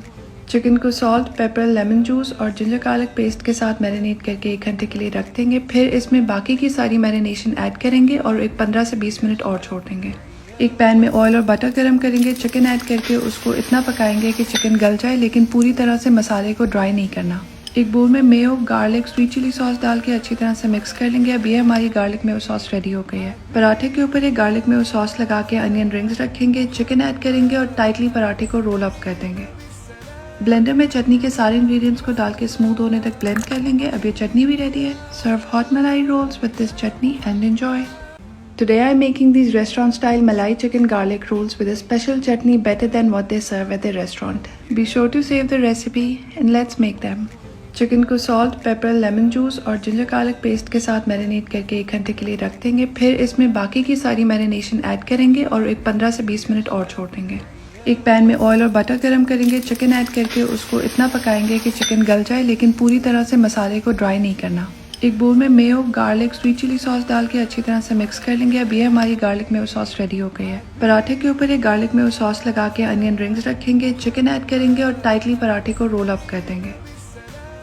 Chicken को salt, paper, lemon juice और ginger garlic paste के साथ marinate करके 1 घंटे के लिए रख देंगे। फिर इसमें बाकी की सारी मैरिनेशन ऐड करेंगे और एक 15 से 20 मिनट और छोड़ देंगे। एक पैन में ऑयल और बटर गरम करेंगे। चिकन ऐड करके उसको इतना पकाएंगे कि चिकन गल जाए, लेकिन पूरी तरह से मसाले को ड्राई नहीं करना। एक बोल में mayo, garlic, sweet chilli sauce डाल के अच्छी तरह से मिक्स कर लेंगे। अब ये हमारी गार्लिक मेयो सॉस रेडी हो गई है। पराठे के ऊपर एक गार्लिक मेयो सॉस लगा के अनियन रिंग्स रखेंगे, चिकन ऐड करेंगे और टाइटली पराठे को रोल अप कर देंगे। ब्लेंडर में चटनी के सारे इंग्रेडिएंट्स को डाल के स्मूथ होने तक ब्लेंड कर लेंगे। अब ये चटनी भी रेडी है। Serve hot malai rolls with this chutney and enjoy. Today I am making these restaurant-style Malai chicken garlic rolls with a special chutney better than what they serve at the restaurant. Be sure to save the recipe and let's make them. Chicken को salt, paper, lemon juice और ginger garlic paste के साथ marinate करके 1 घंटे के लिए रख देंगे। फिर इसमें बाकी की सारी मैरिनेशन ऐड करेंगे और एक 15 से 20 मिनट और छोड़ देंगे। एक पैन में ऑयल और बटर गरम करेंगे। चिकन ऐड करके उसको इतना पकाएंगे कि चिकन गल जाए, लेकिन पूरी तरह से मसाले को ड्राई नहीं करना। एक बोल में mayo, garlic, sweet chilli sauce डाल के अच्छी तरह से मिक्स कर लेंगे। अब ये हमारी गार्लिक मेयो सॉस रेडी हो गई है। पराठे के ऊपर एक गार्लिक मेयो सॉस लगा के अनियन रिंग्स रखेंगे, चिकन ऐड करेंगे और टाइटली पराठे को रोल अप कर देंगे।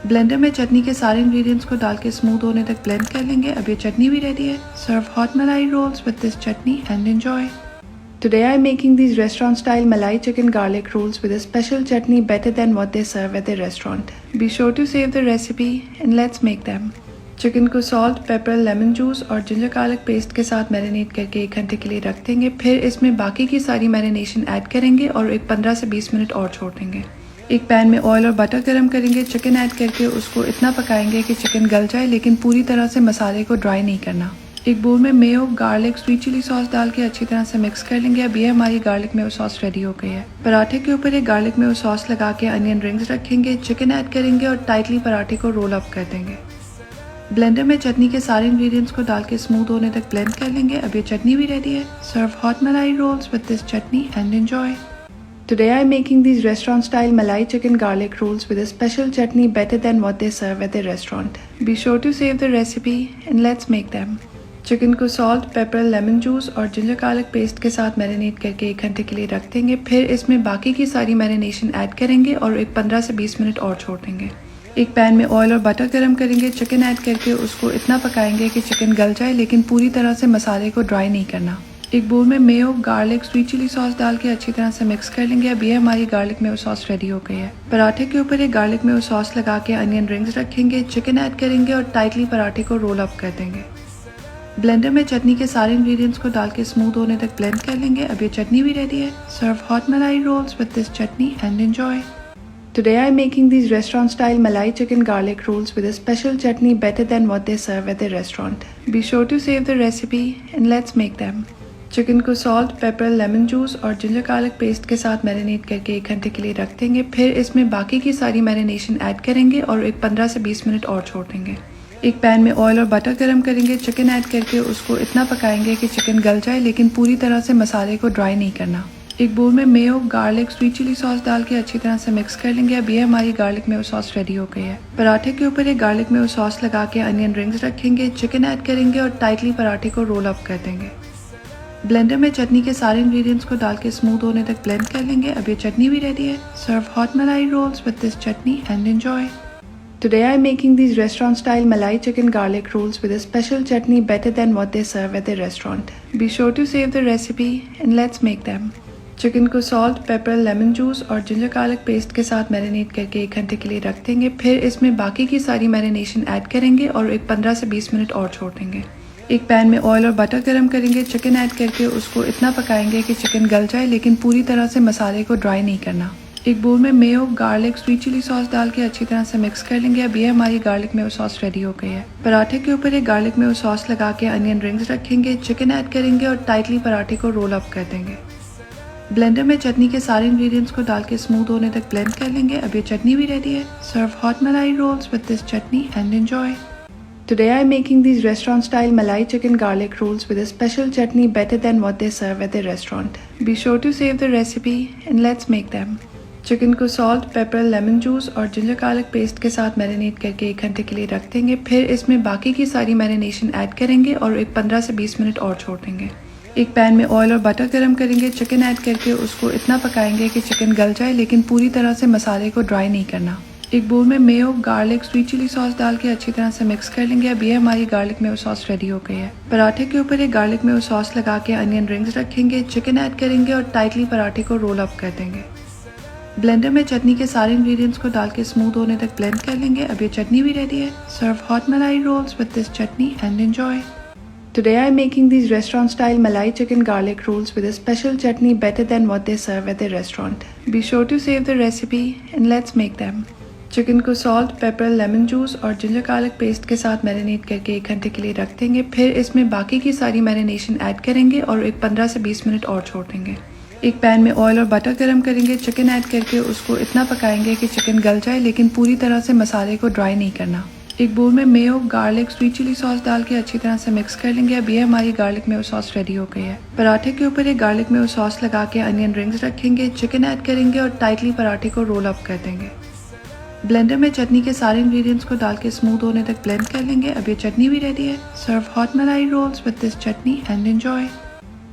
ब्लेंडर में चटनी के सारे इंग्रेडिएंट्स को डाल के स्मूथ होने तक ब्लेंड कर लेंगे। अब ये चटनी भी रेडी है। Serve hot malai rolls with this chutney and enjoy. Today I am making these restaurant-style Malai chicken garlic rolls with a special chutney better than what they serve at the restaurant. Be sure to save the recipe and let's make them. Chicken को salt, paper, lemon juice और ginger garlic paste के साथ marinate करके 1 घंटे के लिए रख देंगे। फिर इसमें बाकी की सारी मैरिनेशन ऐड करेंगे और एक 15 से 20 मिनट और छोड़ देंगे। एक पैन में ऑयल और बटर गरम करेंगे। चिकन ऐड करके उसको इतना पकाएंगे कि चिकन गल जाए, लेकिन पूरी तरह से मसाले को ड्राई नहीं करना। एक बोल में mayo, garlic, sweet chilli sauce डाल के अच्छी तरह से मिक्स कर लेंगे। अब ये हमारी गार्लिक मेयो सॉस रेडी हो गई है। पराठे के ऊपर एक गार्लिक मेयो सॉस लगा के अनियन रिंग्स रखेंगे, चिकन ऐड करेंगे और टाइटली पराठे को रोल अप कर देंगे। ब्लेंडर में चटनी के सारे इंग्रेडिएंट्स को डाल के स्मूथ होने तक ब्लेंड कर लेंगे। अब ये चटनी भी रेडी है। Serve hot malai rolls with this chutney and enjoy. Today I am making these restaurant-style Malai chicken garlic rolls with a special chutney better than what they serve at the restaurant. Be sure to save the recipe and let's make them. Chicken को salt, paper, lemon juice और ginger garlic paste के साथ marinate करके 1 घंटे के लिए रख देंगे। फिर इसमें बाकी की सारी मैरिनेशन ऐड करेंगे और एक 15 से 20 मिनट और छोड़ देंगे। एक पैन में ऑयल और बटर गरम करेंगे, चिकन ऐड करके उसको इतना पकाएंगे कि चिकन गल जाए, लेकिन पूरी तरह से मसाले को ड्राई नहीं करना। एक बोल में mayo, garlic, sweet chilli sauce डाल के अच्छी तरह से मिक्स कर लेंगे। अब ये हमारी गार्लिक मेयो सॉस रेडी हो गई है। पराठे के ऊपर एक गार्लिक मेयो सॉस लगा के अनियन रिंग्स रखेंगे, चिकन ऐड करेंगे और टाइटली पराठे को रोल अप कर देंगे। ब्लेंडर में चटनी के सारे इंग्रेडिएंट्स को डाल के स्मूथ होने तक ब्लेंड कर लेंगे। अब ये चटनी भी रेडी है। Serve hot malai rolls with this chutney and enjoy. Today I am making these restaurant style Malai chicken garlic rolls with a special chutney better than what they serve at the restaurant. Be sure to save the recipe and let's make them. Chicken को salt, paper, lemon juice और ginger garlic paste के साथ marinate करके 1 घंटे के लिए रख देंगे। फिर इसमें बाकी की सारी मैरिनेशन ऐड करेंगे और एक 15 से 20 मिनट और छोड़ देंगे। एक पैन में ऑयल और बटर गरम करेंगे, चिकन ऐड करके उसको इतना पकाएंगे कि चिकन गल जाए, लेकिन पूरी तरह से मसाले को ड्राई नहीं करना। एक बोल में mayo, garlic, sweet chilli sauce डाल के अच्छी तरह से मिक्स कर लेंगे। अब ये हमारी गार्लिक मेयो सॉस रेडी हो गई है। पराठे के ऊपर एक गार्लिक मेयो सॉस लगा के अनियन रिंग्स रखेंगे, चिकन ऐड करेंगे और टाइटली पराठे को रोल अप कर देंगे। ब्लेंडर में चटनी के सारे इंग्रेडिएंट्स को डाल के स्मूथ होने तक ब्लेंड कर लेंगे। अब ये चटनी भी रेडी है। Serve hot malai rolls with this chutney and enjoy. Today I am making these restaurant style Malai chicken garlic rolls with a special chutney better than what they serve at the restaurant. Be sure to save the recipe and let's make them. Chicken को salt, paper, lemon juice और ginger garlic paste के साथ marinate करके 1 घंटे के लिए रख देंगे। फिर इसमें बाकी की सारी मैरिनेशन ऐड करेंगे और एक 15 से 20 मिनट और छोड़ देंगे। एक पैन में ऑयल और बटर गरम करेंगे, चिकन ऐड करके उसको इतना पकाएंगे कि चिकन गल जाए, लेकिन पूरी तरह से मसाले को ड्राई नहीं करना। एक बोल में mayo, garlic, sweet chilli sauce डाल के अच्छी तरह से मिक्स कर लेंगे। अब ये हमारी गार्लिक मेयो सॉस रेडी हो गई है। पराठे के ऊपर एक गार्लिक मेयो सॉस लगा के अनियन रिंग्स रखेंगे, चिकन ऐड करेंगे और टाइटली पराठे को रोल अप कर देंगे। ब्लेंडर में चटनी के सारे इंग्रेडिएंट्स को डाल के स्मूथ होने तक ब्लेंड कर लेंगे। अब ये चटनी भी रेडी है। Serve hot malai rolls with this chutney and enjoy. Today I am making these restaurant style Malai chicken garlic rolls with a special chutney better than what they serve at the restaurant. Be sure to save the recipe and let's make them. Chicken को salt, paper, lemon juice और ginger garlic paste के साथ marinate करके 1 घंटे के लिए रख देंगे। फिर इसमें बाकी की सारी मैरिनेशन ऐड करेंगे और एक 15 से 20 मिनट और छोड़ देंगे। एक पैन में ऑयल और बटर गरम करेंगे, चिकन ऐड करके उसको इतना पकाएंगे कि चिकन गल जाए, लेकिन पूरी तरह से मसाले को ड्राई नहीं करना। एक बोल में mayo, garlic, sweet chilli sauce डाल के अच्छी तरह से मिक्स कर लेंगे। अब ये हमारी गार्लिक मेयो सॉस रेडी हो गई है। पराठे के ऊपर एक गार्लिक मेयो सॉस लगा के अनियन रिंग्स रखेंगे, चिकन ऐड करेंगे और टाइटली पराठे को रोल अप कर देंगे। ब्लेंडर में चटनी के सारे इंग्रेडिएंट्स को डाल के स्मूथ होने तक ब्लेंड कर लेंगे। अब ये चटनी भी रेडी है। Serve hot malai rolls with this chutney and enjoy. Today I am making these restaurant style Malai chicken garlic rolls with a special chutney better than what they serve at the restaurant. Be sure to save the recipe and let's make them. Chicken को salt, paper, lemon juice और ginger garlic paste के साथ marinate करके 1 घंटे के लिए रख देंगे। फिर इसमें बाकी की सारी मैरिनेशन ऐड करेंगे और एक 15 से 20 मिनट और छोड़ देंगे। एक पैन में ऑयल और बटर गरम करेंगे, चिकन ऐड करके उसको इतना पकाएंगे कि चिकन गल जाए, लेकिन पूरी तरह से मसाले को ड्राई नहीं करना। एक बोल में mayo, garlic, sweet chilli sauce डाल के अच्छी तरह से मिक्स कर लेंगे। अब ये हमारी गार्लिक मेयो सॉस रेडी हो गई है। पराठे के ऊपर एक गार्लिक मेयो सॉस लगा के अनियन रिंग्स रखेंगे, चिकन ऐड करेंगे और टाइटली पराठे को रोल अप कर देंगे। ब्लेंडर में चटनी के सारे इंग्रेडिएंट्स को डाल के स्मूथ होने तक ब्लेंड कर लेंगे। अब ये चटनी भी रेडी है। Serve hot malai rolls with this chutney and enjoy.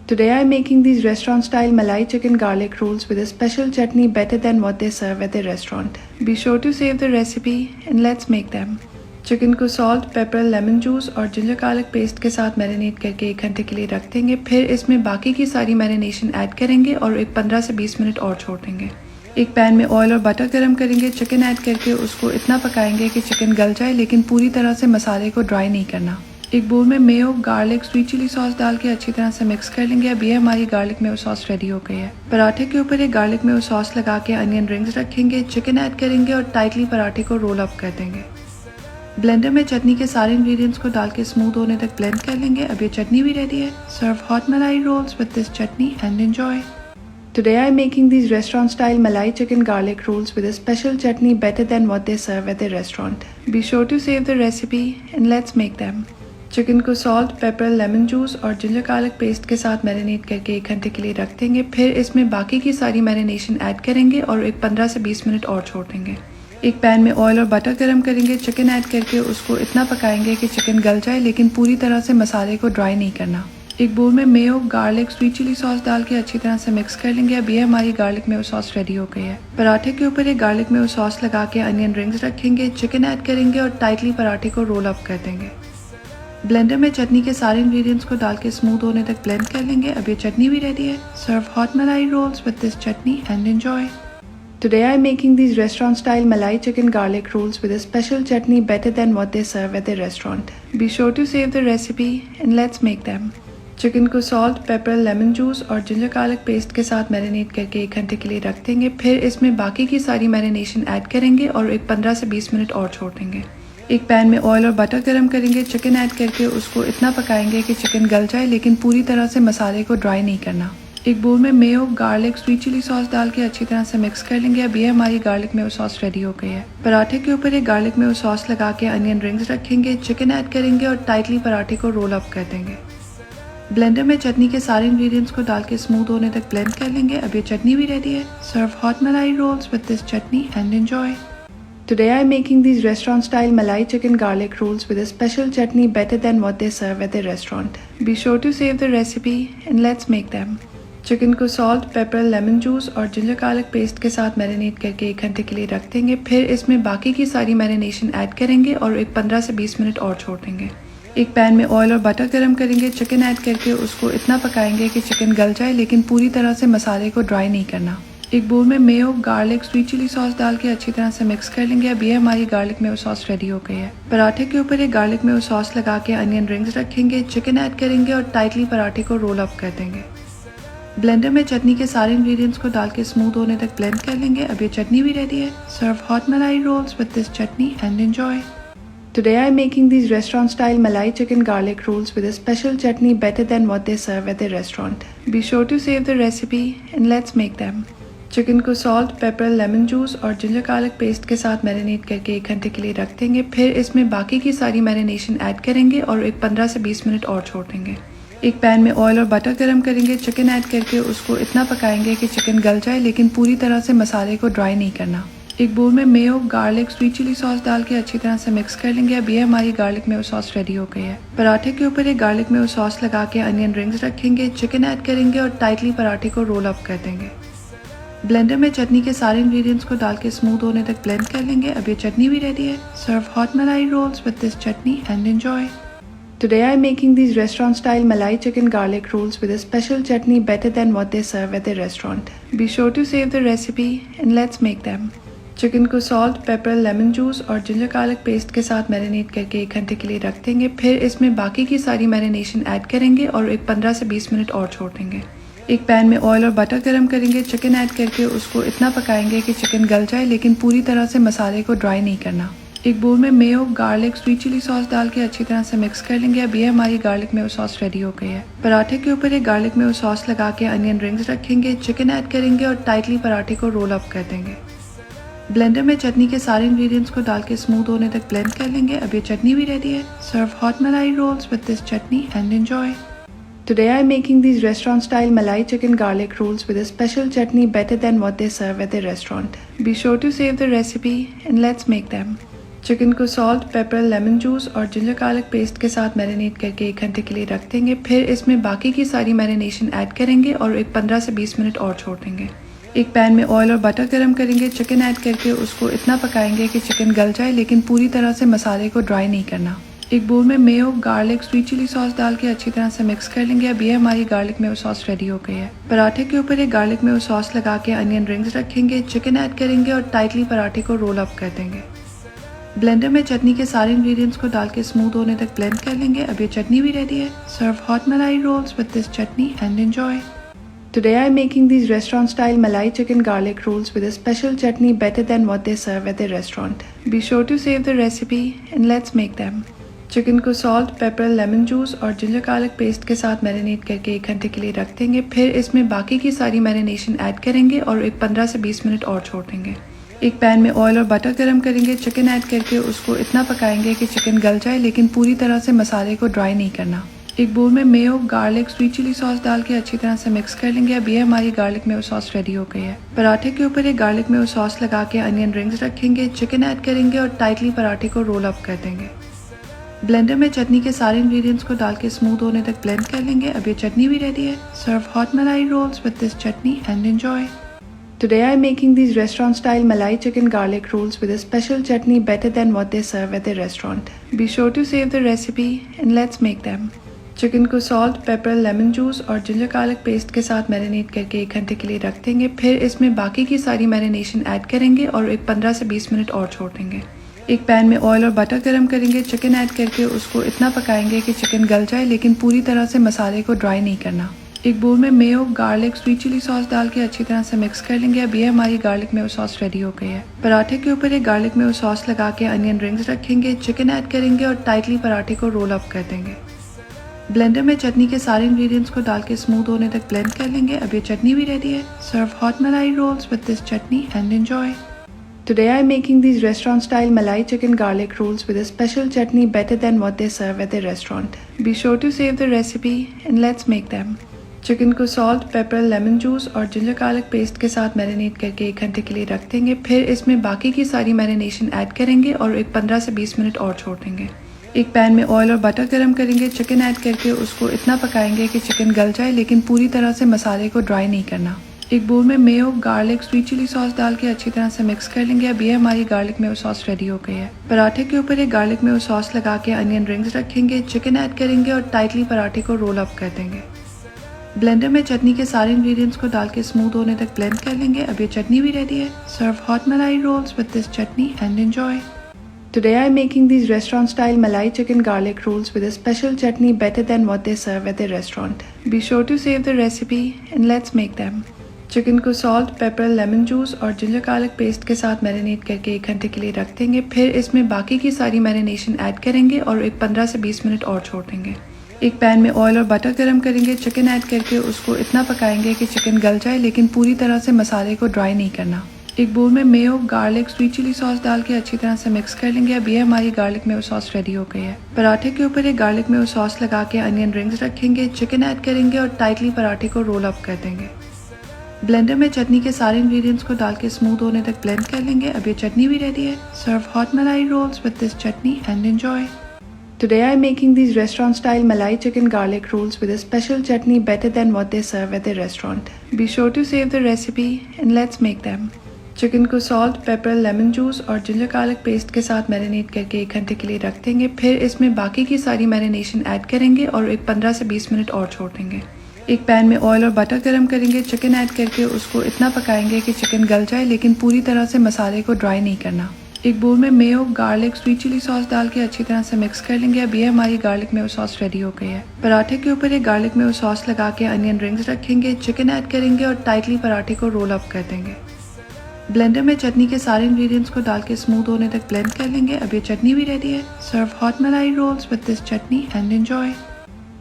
Today I am making these restaurant style Malai chicken garlic rolls with a special chutney better than what they serve at the restaurant. Be sure to save the recipe and let's make them. Chicken को salt, paper, lemon juice और ginger garlic paste के साथ marinate करके 1 घंटे के लिए रख देंगे। फिर इसमें बाकी की सारी मैरिनेशन ऐड करेंगे और एक 15 से 20 मिनट और छोड़ देंगे। एक पैन में ऑयल और बटर गरम करेंगे, चिकन ऐड करके उसको इतना पकाएंगे कि चिकन गल जाए, लेकिन पूरी तरह से मसाले को ड्राई नहीं करना। एक बोल में mayo, garlic, sweet chilli sauce डाल के अच्छी तरह से मिक्स कर लेंगे। अब ये हमारी गार्लिक मेयो सॉस रेडी हो गई है। पराठे के ऊपर एक गार्लिक मेयो सॉस लगा के अनियन रिंग्स रखेंगे, चिकन ऐड करेंगे और टाइटली पराठे को रोल अप कर देंगे। ब्लेंडर में चटनी के सारे इंग्रेडिएंट्स को डाल के स्मूथ होने तक ब्लेंड कर लेंगे। अब ये चटनी भी रेडी है। Serve hot malai rolls with this chutney and enjoy. Today I am making these restaurant style Malai chicken garlic rolls with a special chutney better than what they serve at the restaurant. Be sure to save the recipe and let's make them. Chicken को salt, paper, lemon juice और ginger garlic paste के साथ marinate करके 1 घंटे के लिए रख देंगे। फिर इसमें बाकी की सारी मैरिनेशन ऐड करेंगे और एक 15 से 20 मिनट और छोड़ देंगे। एक पैन में ऑयल और बटर गरम करेंगे। चिकन ऐड करके उसको इतना पकाएंगे कि चिकन गल जाए, लेकिन पूरी तरह से मसाले को ड्राई नहीं करना। एक बोल में mayo, garlic, sweet chilli sauce डाल के अच्छी तरह से मिक्स कर लेंगे। अब ये हमारी गार्लिक मेयो सॉस रेडी हो गई है। पराठे के ऊपर एक गार्लिक मेयो सॉस लगा के अनियन रिंग्स रखेंगे, चिकन ऐड करेंगे और टाइटली पराठे को रोल अप कर देंगे। ब्लेंडर में चटनी के सारे इंग्रेडिएंट्स को डाल के स्मूथ होने तक ब्लेंड कर लेंगे। अब ये चटनी भी रेडी है। Serve hot malai rolls with this chutney and enjoy. Today I am making these restaurant style Malai chicken garlic rolls with a special chutney better than what they serve at the restaurant. Be sure to save the recipe and let's make them. Chicken को salt, paper, lemon juice और ginger garlic paste के साथ marinate करके 1 घंटे के लिए रख देंगे। फिर इसमें बाकी की सारी मैरिनेशन ऐड करेंगे और एक 15 से 20 मिनट और छोड़ देंगे। एक पैन में ऑयल और बटर गरम करेंगे। चिकन ऐड करके उसको इतना पकाएंगे कि चिकन गल जाए, लेकिन पूरी तरह से मसाले को ड्राई नहीं करना। एक बोल में mayo, garlic, sweet chilli sauce डाल के अच्छी तरह से मिक्स कर लेंगे। अब ये हमारी गार्लिक मेयो सॉस रेडी हो गई है। पराठे के ऊपर एक गार्लिक मेयो सॉस लगा के अनियन रिंग्स रखेंगे, चिकन ऐड करेंगे और टाइटली पराठे को रोल अप कर देंगे। ब्लेंडर में चटनी के सारे इंग्रेडिएंट्स को डाल के स्मूथ होने तक ब्लेंड कर लेंगे। अब ये चटनी भी रेडी है। Serve hot malai rolls with this chutney and enjoy. Today I am making these restaurant style Malai chicken garlic rolls with a special chutney better than what they serve at the restaurant. Be sure to save the recipe and let's make them. Chicken को salt, paper, lemon juice और ginger garlic paste के साथ marinate करके 1 घंटे के लिए रख देंगे। फिर इसमें बाकी की सारी मैरिनेशन ऐड करेंगे और एक 15 से 20 मिनट और छोड़ देंगे। एक पैन में ऑयल और बटर गरम करेंगे। चिकन ऐड करके उसको इतना पकाएंगे कि चिकन गल जाए, लेकिन पूरी तरह से मसाले को ड्राई नहीं करना। एक बोल में mayo, garlic, sweet chilli sauce डाल के अच्छी तरह से मिक्स कर लेंगे। अब ये हमारी गार्लिक मेयो सॉस रेडी हो गई है। पराठे के ऊपर एक गार्लिक मेयो सॉस लगा के अनियन रिंग्स रखेंगे, चिकन ऐड करेंगे और टाइटली पराठे को रोल अप कर देंगे। ब्लेंडर में चटनी के सारे इंग्रेडिएंट्स को डाल के स्मूथ होने तक ब्लेंड कर लेंगे। अब ये चटनी भी रेडी है। Serve hot malai rolls with this chutney and enjoy. Today I am making these restaurant style Malai chicken garlic rolls with a special chutney better than what they serve at the restaurant. Be sure to save the recipe and let's make them. Chicken को salt, paper, lemon juice और ginger garlic paste के साथ marinate करके 1 घंटे के लिए रख देंगे। फिर इसमें बाकी की सारी मैरिनेशन ऐड करेंगे और एक 15 से 20 मिनट और छोड़ देंगे। एक पैन में ऑयल और बटर गरम करेंगे। चिकन ऐड करके उसको इतना पकाएंगे कि चिकन गल जाए, लेकिन पूरी तरह से मसाले को ड्राई नहीं करना। एक बोल में mayo, garlic, sweet chilli sauce डाल के अच्छी तरह से मिक्स कर लेंगे। अब ये हमारी गार्लिक मेयो सॉस रेडी हो गई है। पराठे के ऊपर एक गार्लिक मेयो सॉस लगा के अनियन रिंग्स रखेंगे, चिकन ऐड करेंगे और टाइटली पराठे को रोल अप कर देंगे। ब्लेंडर में चटनी के सारे इंग्रेडिएंट्स को डाल के स्मूथ होने तक ब्लेंड कर लेंगे। अब ये चटनी भी रेडी है। Serve hot malai rolls with this chutney and enjoy. Today I am making these restaurant style Malai chicken garlic rolls with a special chutney better than what they serve at the restaurant. Be sure to save the recipe and let's make them. Chicken को salt, paper, lemon juice और ginger garlic paste के साथ marinate करके 1 घंटे के लिए रख देंगे। फिर इसमें बाकी की सारी मैरिनेशन ऐड करेंगे और एक 15 से 20 मिनट और छोड़ देंगे। एक पैन में ऑयल और बटर गरम करेंगे। चिकन ऐड करके उसको इतना पकाएंगे कि चिकन गल जाए, लेकिन पूरी तरह से मसाले को ड्राई नहीं करना। एक बोल में mayo, garlic, sweet chilli sauce डाल के अच्छी तरह से मिक्स कर लेंगे। अब ये हमारी गार्लिक मेयो सॉस रेडी हो गई है। पराठे के ऊपर एक गार्लिक मेयो सॉस लगा के अनियन रिंग्स रखेंगे, चिकन ऐड करेंगे और टाइटली पराठे को रोल अप कर देंगे। ब्लेंडर में चटनी के सारे इंग्रेडिएंट्स को डाल के स्मूथ होने तक ब्लेंड कर लेंगे। अब ये चटनी भी रेडी है। Serve hot malai rolls with this chutney and enjoy. Today I am making these restaurant style Malai chicken garlic rolls with a special chutney better than what they serve at the restaurant. Be sure to save the recipe and let's make them. Chicken को salt, paper, lemon juice और ginger garlic paste के साथ marinate करके 1 घंटे के लिए रख देंगे। फिर इसमें बाकी की सारी मैरिनेशन ऐड करेंगे और एक 15 से 20 मिनट और छोड़ देंगे। एक पैन में ऑयल और बटर गरम करेंगे। चिकन ऐड करके उसको इतना पकाएंगे कि चिकन गल जाए, लेकिन पूरी तरह से मसाले को ड्राई नहीं करना। एक बोल में mayo, garlic, sweet chilli sauce डाल के अच्छी तरह से मिक्स कर लेंगे। अब ये हमारी गार्लिक मेयो सॉस रेडी हो गई है। पराठे के ऊपर एक गार्लिक मेयो सॉस लगा के अनियन रिंग्स रखेंगे, चिकन ऐड करेंगे और टाइटली पराठे को रोल अप कर देंगे। ब्लेंडर में चटनी के सारे इंग्रेडिएंट्स को डाल के स्मूथ होने तक ब्लेंड कर लेंगे। अब ये चटनी भी रेडी है। Serve hot malai rolls with this chutney and enjoy. Today I am making these restaurant style Malai chicken garlic rolls with a special chutney better than what they serve at the restaurant. Be sure to save the recipe and let's make them. Chicken को salt, paper, lemon juice और ginger garlic paste के साथ marinate करके 1 घंटे के लिए रख देंगे। फिर इसमें बाकी की सारी मैरिनेशन ऐड करेंगे और एक 15 से 20 मिनट और छोड़ देंगे। एक पैन में ऑयल और बटर गरम करेंगे। चिकन ऐड करके उसको इतना पकाएंगे कि चिकन गल जाए, लेकिन पूरी तरह से मसाले को ड्राई नहीं करना। एक बोल में mayo, garlic, sweet chilli sauce डाल के अच्छी तरह से मिक्स कर लेंगे। अब ये हमारी गार्लिक मेयो सॉस रेडी हो गई है। पराठे के ऊपर एक गार्लिक मेयो सॉस लगा के अनियन रिंग्स रखेंगे, चिकन ऐड करेंगे और टाइटली पराठे को रोल अप कर देंगे। ब्लेंडर में चटनी के सारे इंग्रेडिएंट्स को डाल के स्मूथ होने तक ब्लेंड कर लेंगे। अब ये चटनी भी रेडी है। Serve hot malai rolls with this chutney and enjoy. Today I am making these restaurant style Malai chicken garlic rolls with a special chutney better than what they serve at the restaurant. Be sure to save the recipe and let's make them. Chicken को salt, paper, lemon juice और ginger garlic paste के साथ marinate करके 1 घंटे के लिए रख देंगे। फिर इसमें बाकी की सारी मैरिनेशन ऐड करेंगे और एक 15 से 20 मिनट और छोड़ देंगे। एक पैन में ऑयल और बटर गरम करेंगे। चिकन ऐड करके उसको इतना पकाएंगे कि चिकन गल जाए, लेकिन पूरी तरह से मसाले को ड्राई नहीं करना। एक बोल में mayo, garlic, sweet chilli sauce डाल के अच्छी तरह से मिक्स कर लेंगे। अब ये हमारी गार्लिक मेयो सॉस रेडी हो गई है। पराठे के ऊपर एक गार्लिक मेयो सॉस लगा के अनियन रिंग्स रखेंगे, चिकन ऐड करेंगे और टाइटली पराठे को रोल अप कर देंगे। ब्लेंडर में चटनी के सारे इंग्रेडिएंट्स को डाल के स्मूथ होने तक ब्लेंड कर लेंगे। अब ये चटनी भी रेडी है। Serve hot malai rolls with this chutney and enjoy. Today I am making these restaurant style Malai chicken garlic rolls with a special chutney better than what they serve at the restaurant. Be sure to save the recipe and let's make them. Chicken को salt, paper, lemon juice और ginger garlic paste के साथ marinate करके 1 घंटे के लिए रख देंगे। फिर इसमें बाकी की सारी मैरिनेशन ऐड करेंगे और एक 15 से 20 मिनट और छोड़ देंगे। एक पैन में ऑयल और बटर गरम करेंगे। चिकन ऐड करके उसको इतना पकाएंगे कि चिकन गल जाए, लेकिन पूरी तरह से मसाले को ड्राई नहीं करना। एक बोल में mayo, garlic, sweet chilli sauce डाल के अच्छी तरह से मिक्स कर लेंगे। अब ये हमारी गार्लिक मेयो सॉस रेडी हो गई है। पराठे के ऊपर एक गार्लिक मेयो सॉस लगा के अनियन रिंग्स रखेंगे, चिकन ऐड करेंगे और टाइटली पराठे को रोल अप कर देंगे। ब्लेंडर में चटनी के सारे इंग्रेडिएंट्स को डाल के स्मूथ होने तक ब्लेंड कर लेंगे। अब ये चटनी भी रेडी है। Serve hot malai rolls with this chutney and enjoy. Today I am making these restaurant style Malai chicken garlic rolls with a special chutney better than what they serve at the restaurant. Be sure to save the recipe and let's make them. Chicken को salt, paper, lemon juice और ginger garlic paste के साथ marinate करके 1 घंटे के लिए रख देंगे। फिर इसमें बाकी की सारी मैरिनेशन ऐड करेंगे और एक 15 से 20 मिनट और छोड़ देंगे। एक पैन में ऑयल और बटर गरम करेंगे। चिकन ऐड करके उसको इतना पकाएंगे कि चिकन गल जाए, लेकिन पूरी तरह से मसाले को ड्राई नहीं करना। एक बोल में mayo, garlic, sweet chilli sauce डाल के अच्छी तरह से मिक्स कर लेंगे। अब ये हमारी गार्लिक मेयो सॉस रेडी हो गई है। पराठे के ऊपर एक गार्लिक मेयो सॉस लगा के अनियन रिंग्स रखेंगे, चिकन ऐड करेंगे और टाइटली पराठे को रोल अप कर देंगे। ब्लेंडर में चटनी के सारे इंग्रेडिएंट्स को डाल के स्मूथ होने तक ब्लेंड कर लेंगे। अब ये चटनी भी रेडी है। Serve hot malai rolls with this chutney and enjoy. Today I am making these restaurant style Malai chicken garlic rolls with a special chutney better than what they serve at the restaurant. Be sure to save the recipe and let's make them. Chicken को salt, paper, lemon juice और ginger garlic paste के साथ marinate करके 1 घंटे के लिए रख देंगे। फिर इसमें बाकी की सारी मैरिनेशन ऐड करेंगे और एक 15 से 20 मिनट और छोड़ देंगे। एक पैन में ऑयल और बटर गरम करेंगे। चिकन ऐड करके उसको इतना पकाएंगे कि चिकन गल जाए, लेकिन पूरी तरह से मसाले को ड्राई नहीं करना। एक बोल में mayo, garlic, sweet chilli sauce डाल के अच्छी तरह से मिक्स कर लेंगे। अब ये हमारी गार्लिक मेयो सॉस रेडी हो गई है। पराठे के ऊपर एक गार्लिक मेयो सॉस लगा के अनियन रिंग्स रखेंगे, चिकन ऐड करेंगे और टाइटली पराठे को रोल अप कर देंगे। ब्लेंडर में चटनी के सारे इंग्रेडिएंट्स को डाल के स्मूथ होने तक ब्लेंड कर लेंगे। अब ये चटनी भी रेडी है। Serve hot malai rolls with this chutney and enjoy.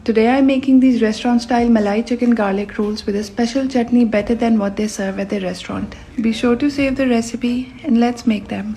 Today I am making these restaurant style Malai chicken garlic rolls with a special chutney better than what they serve at the restaurant. Be sure to save the recipe and let's make them.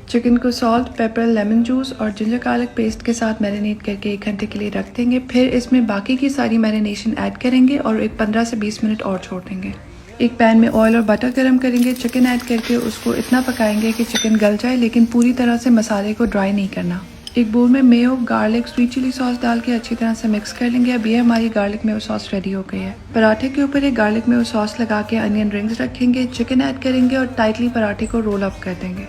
Chicken को salt, paper, lemon juice और ginger garlic paste के साथ marinate करके 1 घंटे के लिए रख देंगे। फिर इसमें बाकी की सारी मैरिनेशन ऐड करेंगे और एक 15 से 20 मिनट और छोड़ देंगे। एक पैन में ऑयल और बटर गरम करेंगे। चिकन ऐड करके उसको इतना पकाएंगे कि चिकन गल जाए, लेकिन पूरी तरह से मसाले को ड्राई नहीं करना। एक बोल में mayo, garlic, sweet chilli sauce डाल के अच्छी तरह से मिक्स कर लेंगे। अब ये हमारी गार्लिक मेयो सॉस रेडी हो गई है। पराठे के ऊपर एक गार्लिक मेयो सॉस लगा के अनियन रिंग्स रखेंगे, चिकन ऐड करेंगे और टाइटली पराठे को रोल अप कर देंगे।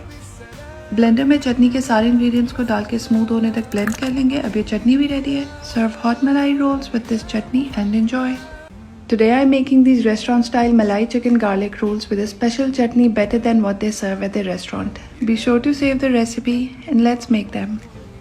ब्लेंडर में चटनी के सारे इंग्रेडिएंट्स को डाल के स्मूथ होने तक ब्लेंड कर लेंगे। अब ये चटनी भी रेडी है। Serve hot malai rolls with this chutney and enjoy. Today I am making these restaurant style Malai chicken garlic rolls with a special chutney better than what they serve at the restaurant. Be sure to save the recipe and let's make them.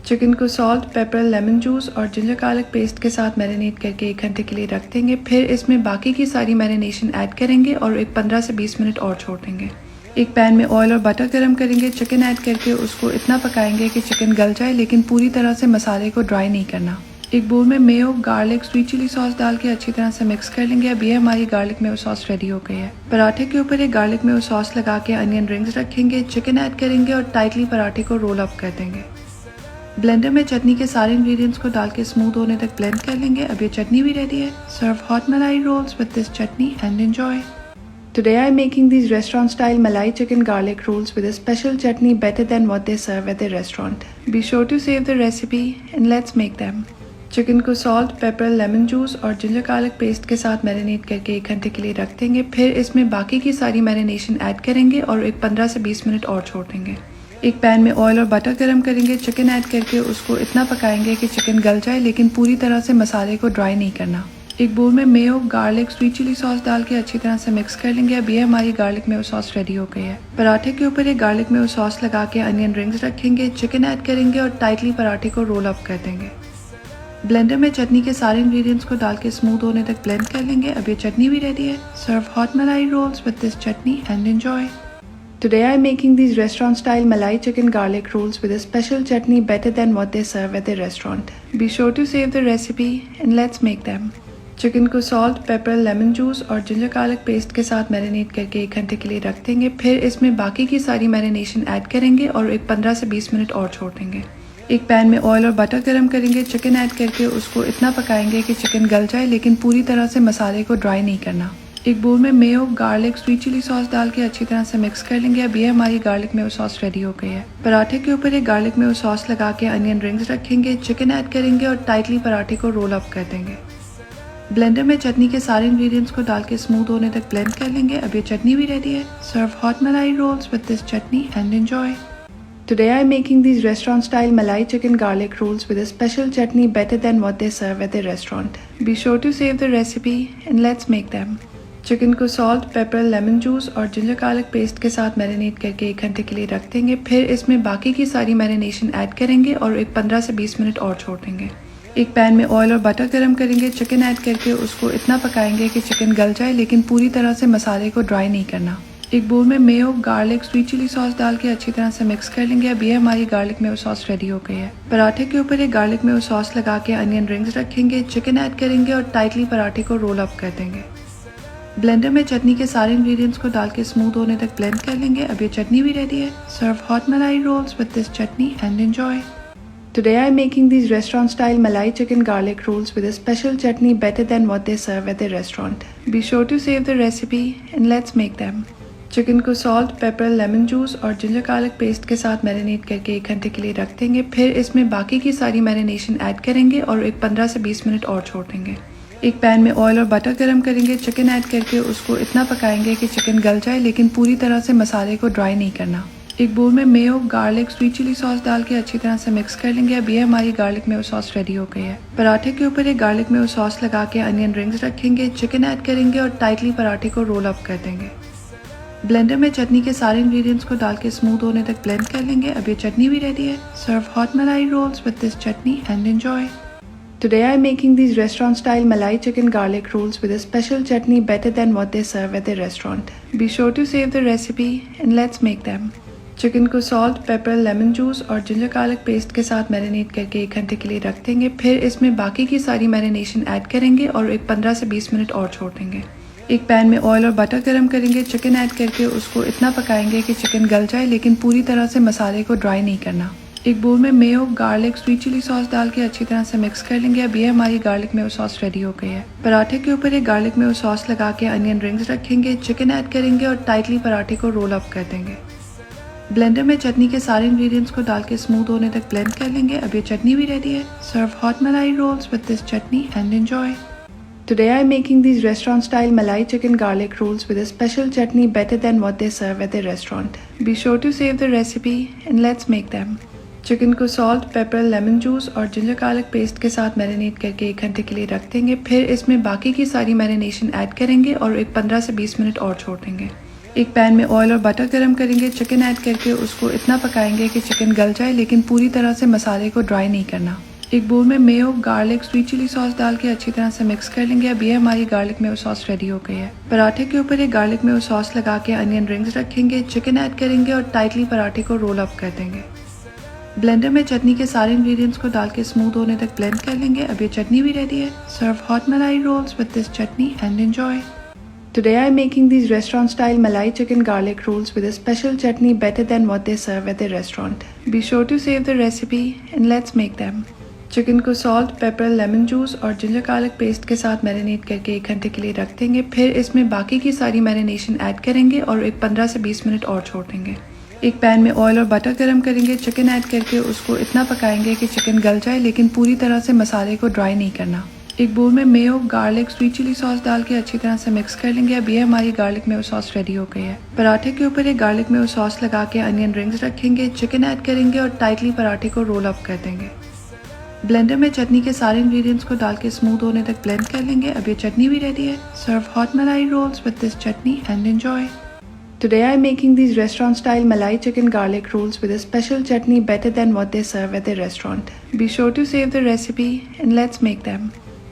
Chicken को salt, paper, lemon juice और ginger garlic paste के साथ marinate करके 1 घंटे के लिए रख देंगे। फिर इसमें बाकी की सारी मैरिनेशन ऐड करेंगे और एक 15 से 20 मिनट और छोड़ देंगे। एक पैन में ऑयल और बटर गरम करेंगे। चिकन ऐड करके उसको इतना पकाएंगे कि चिकन गल जाए, लेकिन पूरी तरह से मसाले को ड्राई नहीं करना। एक बोल में mayo, garlic, sweet chilli sauce डाल के अच्छी तरह से मिक्स कर लेंगे। अब ये हमारी गार्लिक मेयो सॉस रेडी हो गई है। पराठे के ऊपर एक गार्लिक मेयो सॉस लगा के अनियन रिंग्स रखेंगे, चिकन ऐड करेंगे और टाइटली पराठे को रोल अप कर देंगे। ब्लेंडर में चटनी के सारे इंग्रेडिएंट्स को डाल के स्मूथ होने तक ब्लेंड कर लेंगे। अब ये चटनी भी रेडी है। सर्व हॉट मलाई rolls with this chutney and enjoy. Today I am making these restaurant style malai chicken garlic rolls with a special chutney better than what they serve at the restaurant. Be sure to save the recipe and let's make them. Chicken को salt, paper, lemon juice और ginger garlic paste के साथ marinate करके 1 घंटे के लिए रख देंगे। फिर इसमें बाकी की सारी मैरिनेशन ऐड करेंगे और एक 15 से 20 मिनट और छोड़ देंगे। एक पैन में ऑयल और बटर गरम करेंगे। चिकन ऐड करके उसको इतना पकाएंगे कि चिकन गल जाए, लेकिन पूरी तरह से मसाले को ड्राई नहीं करना। एक बोल में mayo, garlic, sweet chilli sauce डाल के अच्छी तरह से मिक्स कर लेंगे। अब ये हमारी गार्लिक मेयो सॉस रेडी हो गई है। पराठे के ऊपर ये गार्लिक मेयो सॉस लगा के अनियन रिंग्स रखेंगे। चिकन ऐड करेंगे और टाइटली पराठे को रोल अप कर देंगे। ब्लेंडर में चटनी के सारे इंग्रेडिएंट्स को डाल के स्मूथ होने तक ब्लेंड कर लेंगे। अब ये चटनी भी रेडी है। सर्व हॉट मलाई rolls with this chutney and enjoy. Today I am making these restaurant style malai chicken garlic rolls with a special chutney better than what they serve at the restaurant. Be sure to save the recipe and let's make them. Chicken को salt, paper, lemon juice और ginger garlic paste के साथ marinate करके 1 घंटे के लिए रख देंगे। फिर इसमें बाकी की सारी मैरिनेशन ऐड करेंगे और एक 15 से 20 मिनट और छोड़ देंगे। एक पैन में ऑयल और बटर गरम करेंगे। चिकन ऐड करके उसको इतना पकाएंगे कि चिकन गल जाए, लेकिन पूरी तरह से मसाले को ड्राई नहीं करना। एक बोल में mayo, garlic, sweet chilli sauce डाल के अच्छी तरह से मिक्स कर लेंगे। अब ये हमारी गार्लिक मेयो सॉस रेडी हो गई है। पराठे के ऊपर ये गार्लिक मेयो सॉस लगा के अनियन रिंग्स रखेंगे। चिकन ऐड करेंगे और टाइटली पराठे को रोल अप कर देंगे। ब्लेंडर में चटनी के सारे इंग्रेडिएंट्स को डाल के स्मूथ होने तक ब्लेंड कर लेंगे। अब ये चटनी भी रेडी है। सर्व हॉट मलाई rolls with this chutney and enjoy. Today I am making these restaurant style malai chicken garlic rolls with a special chutney better than what they serve at the restaurant. Be sure to save the recipe and let's make them. Chicken को salt, paper, lemon juice और ginger garlic paste के साथ marinate करके 1 घंटे के लिए रख देंगे। फिर इसमें बाकी की सारी मैरिनेशन ऐड करेंगे और एक 15 से 20 मिनट और छोड़ देंगे। एक पैन में ऑयल और बटर गरम करेंगे। चिकन ऐड करके उसको इतना पकाएंगे कि चिकन गल जाए, लेकिन पूरी तरह से मसाले को ड्राई नहीं करना। एक बोल में mayo, garlic, sweet chilli sauce डाल के अच्छी तरह से मिक्स कर लेंगे। अब ये हमारी गार्लिक मेयो सॉस रेडी हो गई है। पराठे के ऊपर ये गार्लिक मेयो सॉस लगा के अनियन रिंग्स रखेंगे। चिकन ऐड करेंगे और टाइटली पराठे को रोल अप कर देंगे। ब्लेंडर में चटनी के सारे इंग्रेडिएंट्स को डाल के स्मूथ होने तक ब्लेंड कर लेंगे। अब ये चटनी भी रेडी है। सर्व हॉट मलाई rolls with this chutney and enjoy. Today I am making these restaurant style malai chicken garlic rolls with a special chutney better than what they serve at the restaurant. Be sure to save the recipe and let's make them. Chicken को salt, paper, lemon juice और ginger garlic paste के साथ marinate करके 1 घंटे के लिए रख देंगे। फिर इसमें बाकी की सारी मैरिनेशन ऐड करेंगे और एक 15 से 20 मिनट और छोड़ देंगे। एक पैन में ऑयल और बटर गरम करेंगे। चिकन ऐड करके उसको इतना पकाएंगे कि चिकन गल जाए, लेकिन पूरी तरह से मसाले को ड्राई नहीं करना। एक बोल में mayo, garlic, sweet chilli sauce डाल के अच्छी तरह से मिक्स कर लेंगे। अब ये हमारी गार्लिक मेयो सॉस रेडी हो गई है। पराठे के ऊपर ये गार्लिक मेयो सॉस लगा के अनियन रिंग्स रखेंगे। चिकन ऐड करेंगे और टाइटली पराठे को रोल अप कर देंगे। ब्लेंडर में चटनी के सारे इंग्रेडिएंट्स को डाल के स्मूथ होने तक ब्लेंड कर लेंगे। अब ये चटनी भी रेडी है। सर्व हॉट मलाई rolls with this chutney and enjoy. Today I am making these restaurant style malai chicken garlic rolls with a special chutney better than what they serve at the restaurant. Be sure to save the recipe and let's make them. Chicken को salt, paper, lemon juice और ginger garlic paste के साथ marinate करके 1 घंटे के लिए रख देंगे। फिर इसमें बाकी की सारी मैरिनेशन ऐड करेंगे और एक 15 से 20 मिनट और छोड़ देंगे। एक पैन में ऑयल और बटर गरम करेंगे। चिकन ऐड करके उसको इतना पकाएंगे कि चिकन गल जाए, लेकिन पूरी तरह से मसाले को ड्राई नहीं करना। एक बोल में mayo, garlic, sweet chilli sauce डाल के अच्छी तरह से मिक्स कर लेंगे। अब ये हमारी गार्लिक मेयो सॉस रेडी हो गई है। पराठे के ऊपर ये गार्लिक मेयो सॉस लगा के अनियन रिंग्स रखेंगे। चिकन ऐड करेंगे और टाइटली पराठे को रोल अप कर देंगे। ब्लेंडर में चटनी के सारे इंग्रेडिएंट्स को डाल के स्मूथ होने तक ब्लेंड कर लेंगे। अब ये चटनी भी रेडी है। सर्व हॉट मलाई rolls with this chutney and enjoy. Today I am making these restaurant style malai chicken garlic rolls with a special chutney better than what they serve at the restaurant. Be sure to save the recipe and let's make them. Chicken को salt, paper, lemon juice और ginger garlic paste के साथ marinate करके 1 घंटे के लिए रख देंगे। फिर इसमें बाकी की सारी मैरिनेशन ऐड करेंगे और एक 15 से 20 मिनट और छोड़ देंगे। एक पैन में ऑयल और बटर गरम करेंगे। चिकन ऐड करके उसको इतना पकाएंगे कि चिकन गल जाए, लेकिन पूरी तरह से मसाले को ड्राई नहीं करना। एक बोल में mayo, garlic, sweet chilli sauce डाल के अच्छी तरह से मिक्स कर लेंगे। अब ये हमारी गार्लिक मेयो सॉस रेडी हो गई है। पराठे के ऊपर ये गार्लिक मेयो सॉस लगा के अनियन रिंग्स रखेंगे। चिकन ऐड करेंगे और टाइटली पराठे को रोल अप कर देंगे। ब्लेंडर में चटनी के सारे इंग्रेडिएंट्स को डाल के स्मूथ होने तक ब्लेंड कर लेंगे। अब ये चटनी भी रेडी है। सर्व हॉट मलाई rolls with this chutney and enjoy. Today I'm making these restaurant style Malai chicken garlic rolls with a special chutney better than what they serve at the restaurant. Be sure to save the recipe and let's make them. Chicken को salt, paper, lemon juice और ginger garlic paste के साथ marinate करके 1 घंटे के लिए रख देंगे। फिर इसमें बाकी की सारी मैरिनेशन ऐड करेंगे और एक 15 से 20 मिनट और छोड़ देंगे। एक पैन में ऑयल और बटर गरम करेंगे। चिकन ऐड करके उसको इतना पकाएंगे कि चिकन गल जाए, लेकिन पूरी तरह से मसाले को ड्राई नहीं करना। एक बोल में mayo, garlic, sweet chilli sauce डाल के अच्छी तरह से मिक्स कर लेंगे। अब ये हमारी गार्लिक मेयो सॉस रेडी हो गई है। पराठे के ऊपर एक गार्लिक मेयो सॉस लगा के अनियन रिंग्स रखेंगे, चिकन ऐड करेंगे और टाइटली पराठे को रोल अप कर देंगे। ब्लेंडर में चटनी के सारे इंग्रेडिएंट्स को डाल के स्मूथ होने तक ब्लेंड कर लेंगे। अब ये चटनी भी रेडी है। Serve hot malai rolls with this chutney and enjoy. Today I'm making these restaurant style Malai chicken garlic rolls with a special chutney better than what they serve at the restaurant. Be sure to save the recipe and let's make them.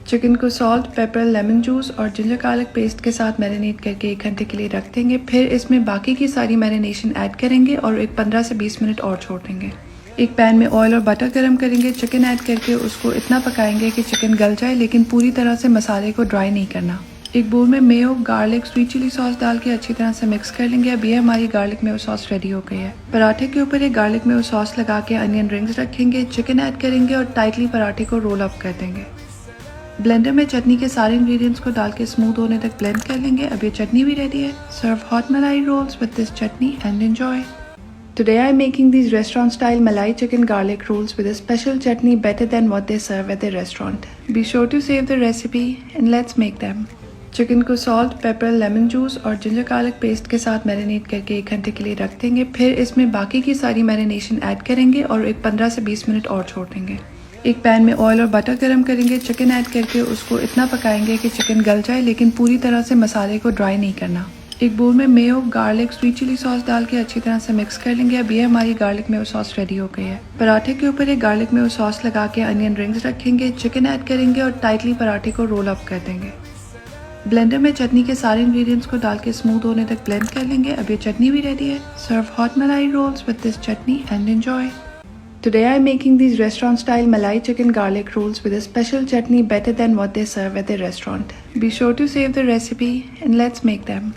Chicken को salt, paper, lemon juice और ginger garlic paste के साथ marinate करके 1 घंटे के लिए रख देंगे। फिर इसमें बाकी की सारी मैरिनेशन ऐड करेंगे और एक 15 से 20 मिनट और छोड़ देंगे। एक पैन में ऑयल और बटर गरम करेंगे। चिकन ऐड करके उसको इतना पकाएंगे कि चिकन गल जाए, लेकिन पूरी तरह से मसाले को ड्राई नहीं करना। एक बोल में mayo, garlic, sweet chilli sauce डाल के अच्छी तरह से मिक्स कर लेंगे। अब ये हमारी गार्लिक मेयो सॉस रेडी हो गई है। पराठे के ऊपर एक गार्लिक मेयो सॉस लगा के अनियन रिंग्स रखेंगे, चिकन ऐड करेंगे और टाइटली पराठे को रोल अप कर देंगे। ब्लेंडर में चटनी के सारे इंग्रेडिएंट्स को डाल के स्मूथ होने तक ब्लेंड कर लेंगे। अब ये चटनी भी रेडी है। Serve hot malai rolls with this chutney and enjoy. Today I'm making these restaurant style Malai chicken garlic rolls with a special chutney better than what they serve at the restaurant. Be sure to save the recipe and let's make them. Chicken को salt, paper, lemon juice और ginger garlic paste के साथ marinate करके 1 घंटे के लिए रख देंगे। फिर इसमें बाकी की सारी मैरिनेशन ऐड करेंगे और एक 15 से 20 मिनट और छोड़ देंगे। एक पैन में ऑयल और बटर गरम करेंगे। चिकन ऐड करके उसको इतना पकाएंगे कि चिकन गल जाए, लेकिन पूरी तरह से मसाले को ड्राई नहीं करना। एक बोल में mayo, garlic, sweet chilli sauce डाल के अच्छी तरह से मिक्स कर लेंगे। अब ये हमारी गार्लिक मेयो सॉस रेडी हो गई है। पराठे के ऊपर एक गार्लिक मेयो सॉस लगा के अनियन रिंग्स रखेंगे, चिकन ऐड करेंगे और टाइटली पराठे को रोल अप कर देंगे। ब्लेंडर में चटनी के सारे इंग्रेडिएंट्स को डाल के स्मूथ होने तक ब्लेंड कर लेंगे। अब ये चटनी भी रेडी है। Serve hot malai rolls with this chutney and enjoy. Today I'm making these restaurant style Malai chicken garlic rolls with a special chutney better than what they serve at the restaurant. Be sure to save the recipe and let's make them.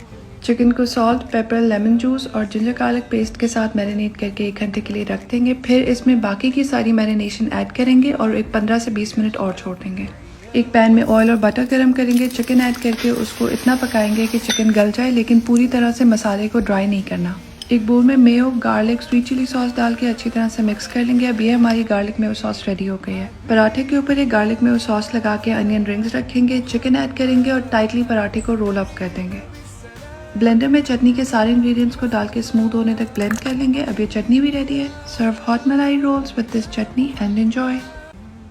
Chicken को salt, paper, lemon juice और ginger garlic paste के साथ marinate करके 1 घंटे के लिए रख देंगे। फिर इसमें बाकी की सारी मैरिनेशन ऐड करेंगे और एक 15 से 20 मिनट और छोड़ देंगे। एक पैन में ऑयल और बटर गरम करेंगे। चिकन ऐड करके उसको इतना पकाएंगे कि चिकन गल जाए, लेकिन पूरी तरह से मसाले को ड्राई नहीं करना। एक बोल में mayo, garlic, sweet chilli sauce डाल के अच्छी तरह से मिक्स कर लेंगे। अब ये हमारी गार्लिक मेयो सॉस रेडी हो गई है। पराठे के ऊपर एक गार्लिक मेयो सॉस लगा के अनियन रिंग्स रखेंगे, चिकन ऐड करेंगे और टाइटली पराठे को रोल अप कर देंगे। ब्लेंडर में चटनी के सारे इंग्रेडिएंट्स को डाल के स्मूथ होने तक ब्लेंड कर लेंगे। अब ये चटनी भी रेडी है। Serve hot malai rolls with this chutney and enjoy.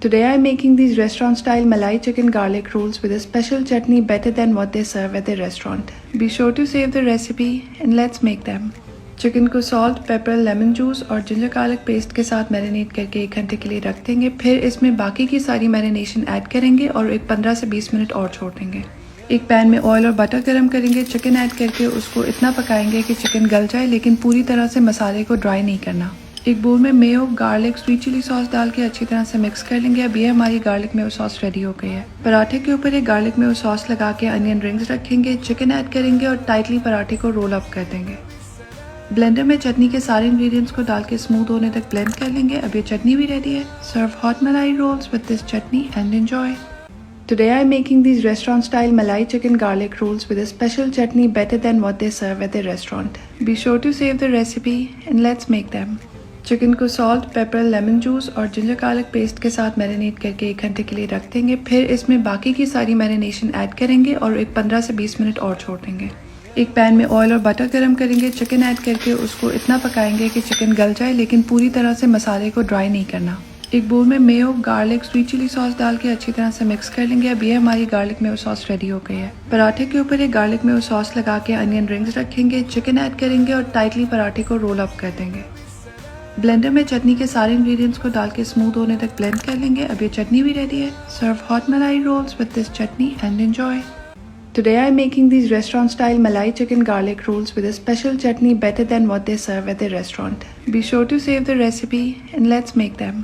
Today I'm making these restaurant style Malai chicken garlic rolls with a special chutney better than what they serve at the restaurant. Be sure to save the recipe and let's make them. Chicken को salt, paper, lemon juice और ginger garlic paste के साथ marinate करके 1 घंटे के लिए रख देंगे। फिर इसमें बाकी की सारी मैरिनेशन ऐड करेंगे और एक 15 से 20 मिनट और छोड़ देंगे। एक पैन में ऑयल और बटर गरम करेंगे। चिकन ऐड करके उसको इतना पकाएंगे कि चिकन गल जाए, लेकिन पूरी तरह से मसाले को ड्राई नहीं करना। एक बोल में mayo, garlic, sweet chilli sauce डाल के अच्छी तरह से मिक्स कर लेंगे। अब ये हमारी गार्लिक मेयो सॉस रेडी हो गई है। पराठे के ऊपर एक गार्लिक मेयो सॉस लगा के अनियन रिंग्स रखेंगे, चिकन ऐड करेंगे और टाइटली पराठे को रोल अप कर देंगे। ब्लेंडर में चटनी के सारे इंग्रेडिएंट्स को डाल के स्मूथ होने तक ब्लेंड कर लेंगे। अब ये चटनी भी रेडी है। Serve hot malai rolls with this chutney and enjoy. Today I'm making these restaurant style Malai chicken garlic rolls with a special chutney better than what they serve at the restaurant. Be sure to save the recipe and let's make them. Chicken को salt, paper, lemon juice और ginger garlic paste के साथ marinate करके 1 घंटे के लिए रख देंगे। फिर इसमें बाकी की सारी मैरिनेशन ऐड करेंगे और एक 15 से 20 मिनट और छोड़ देंगे। एक पैन में ऑयल और बटर गरम करेंगे। चिकन ऐड करके उसको इतना पकाएंगे कि चिकन गल जाए, लेकिन पूरी तरह से मसाले को ड्राई नहीं करना। एक बोल में mayo, garlic, sweet chilli sauce डाल के अच्छी तरह से मिक्स कर लेंगे। अब ये हमारी गार्लिक मेयो सॉस रेडी हो गई है। पराठे के ऊपर एक गार्लिक मेयो सॉस लगा के अनियन रिंग्स रखेंगे, चिकन ऐड करेंगे और टाइटली पराठे को रोल अप कर देंगे। ब्लेंडर में चटनी के सारे इंग्रेडिएंट्स को डाल के स्मूथ होने तक ब्लेंड कर लेंगे। अब ये चटनी भी रेडी है। Serve hot malai rolls with this chutney and enjoy. Today I'm making these restaurant style Malai chicken garlic rolls with a special chutney better than what they serve at the restaurant. Be sure to save the recipe and let's make them.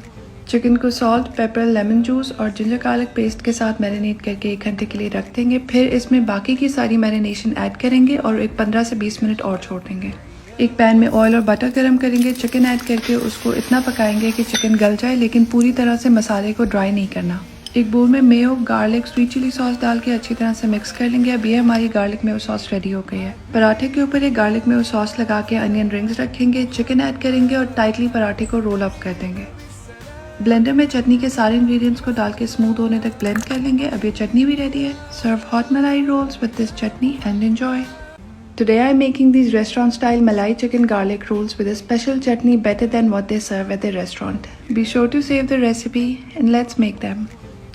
Chicken को salt, paper, lemon juice और ginger garlic paste के साथ marinate करके 1 घंटे के लिए रख देंगे। फिर इसमें बाकी की सारी मैरिनेशन ऐड करेंगे और एक 15 से 20 मिनट और छोड़ देंगे। एक पैन में ऑयल और बटर गरम करेंगे। चिकन ऐड करके उसको इतना पकाएंगे कि चिकन गल जाए, लेकिन पूरी तरह से मसाले को ड्राई नहीं करना। एक बोल में mayo, garlic, sweet chilli sauce डाल के अच्छी तरह से मिक्स कर लेंगे। अब ये हमारी गार्लिक मेयो सॉस रेडी हो गई है। पराठे के ऊपर एक गार्लिक मेयो सॉस लगा के अनियन रिंग्स रखेंगे, चिकन ऐड करेंगे और टाइटली पराठे को रोल अप कर देंगे। ब्लेंडर में चटनी के सारे इंग्रेडिएंट्स को डाल के स्मूथ होने तक ब्लेंड कर लेंगे। अब ये चटनी भी रेडी है। Serve hot malai rolls with this chutney and enjoy. Today I am making these restaurant style Malai chicken garlic rolls with a special chutney better than what they serve at the restaurant. Be sure to save the recipe and let's make them.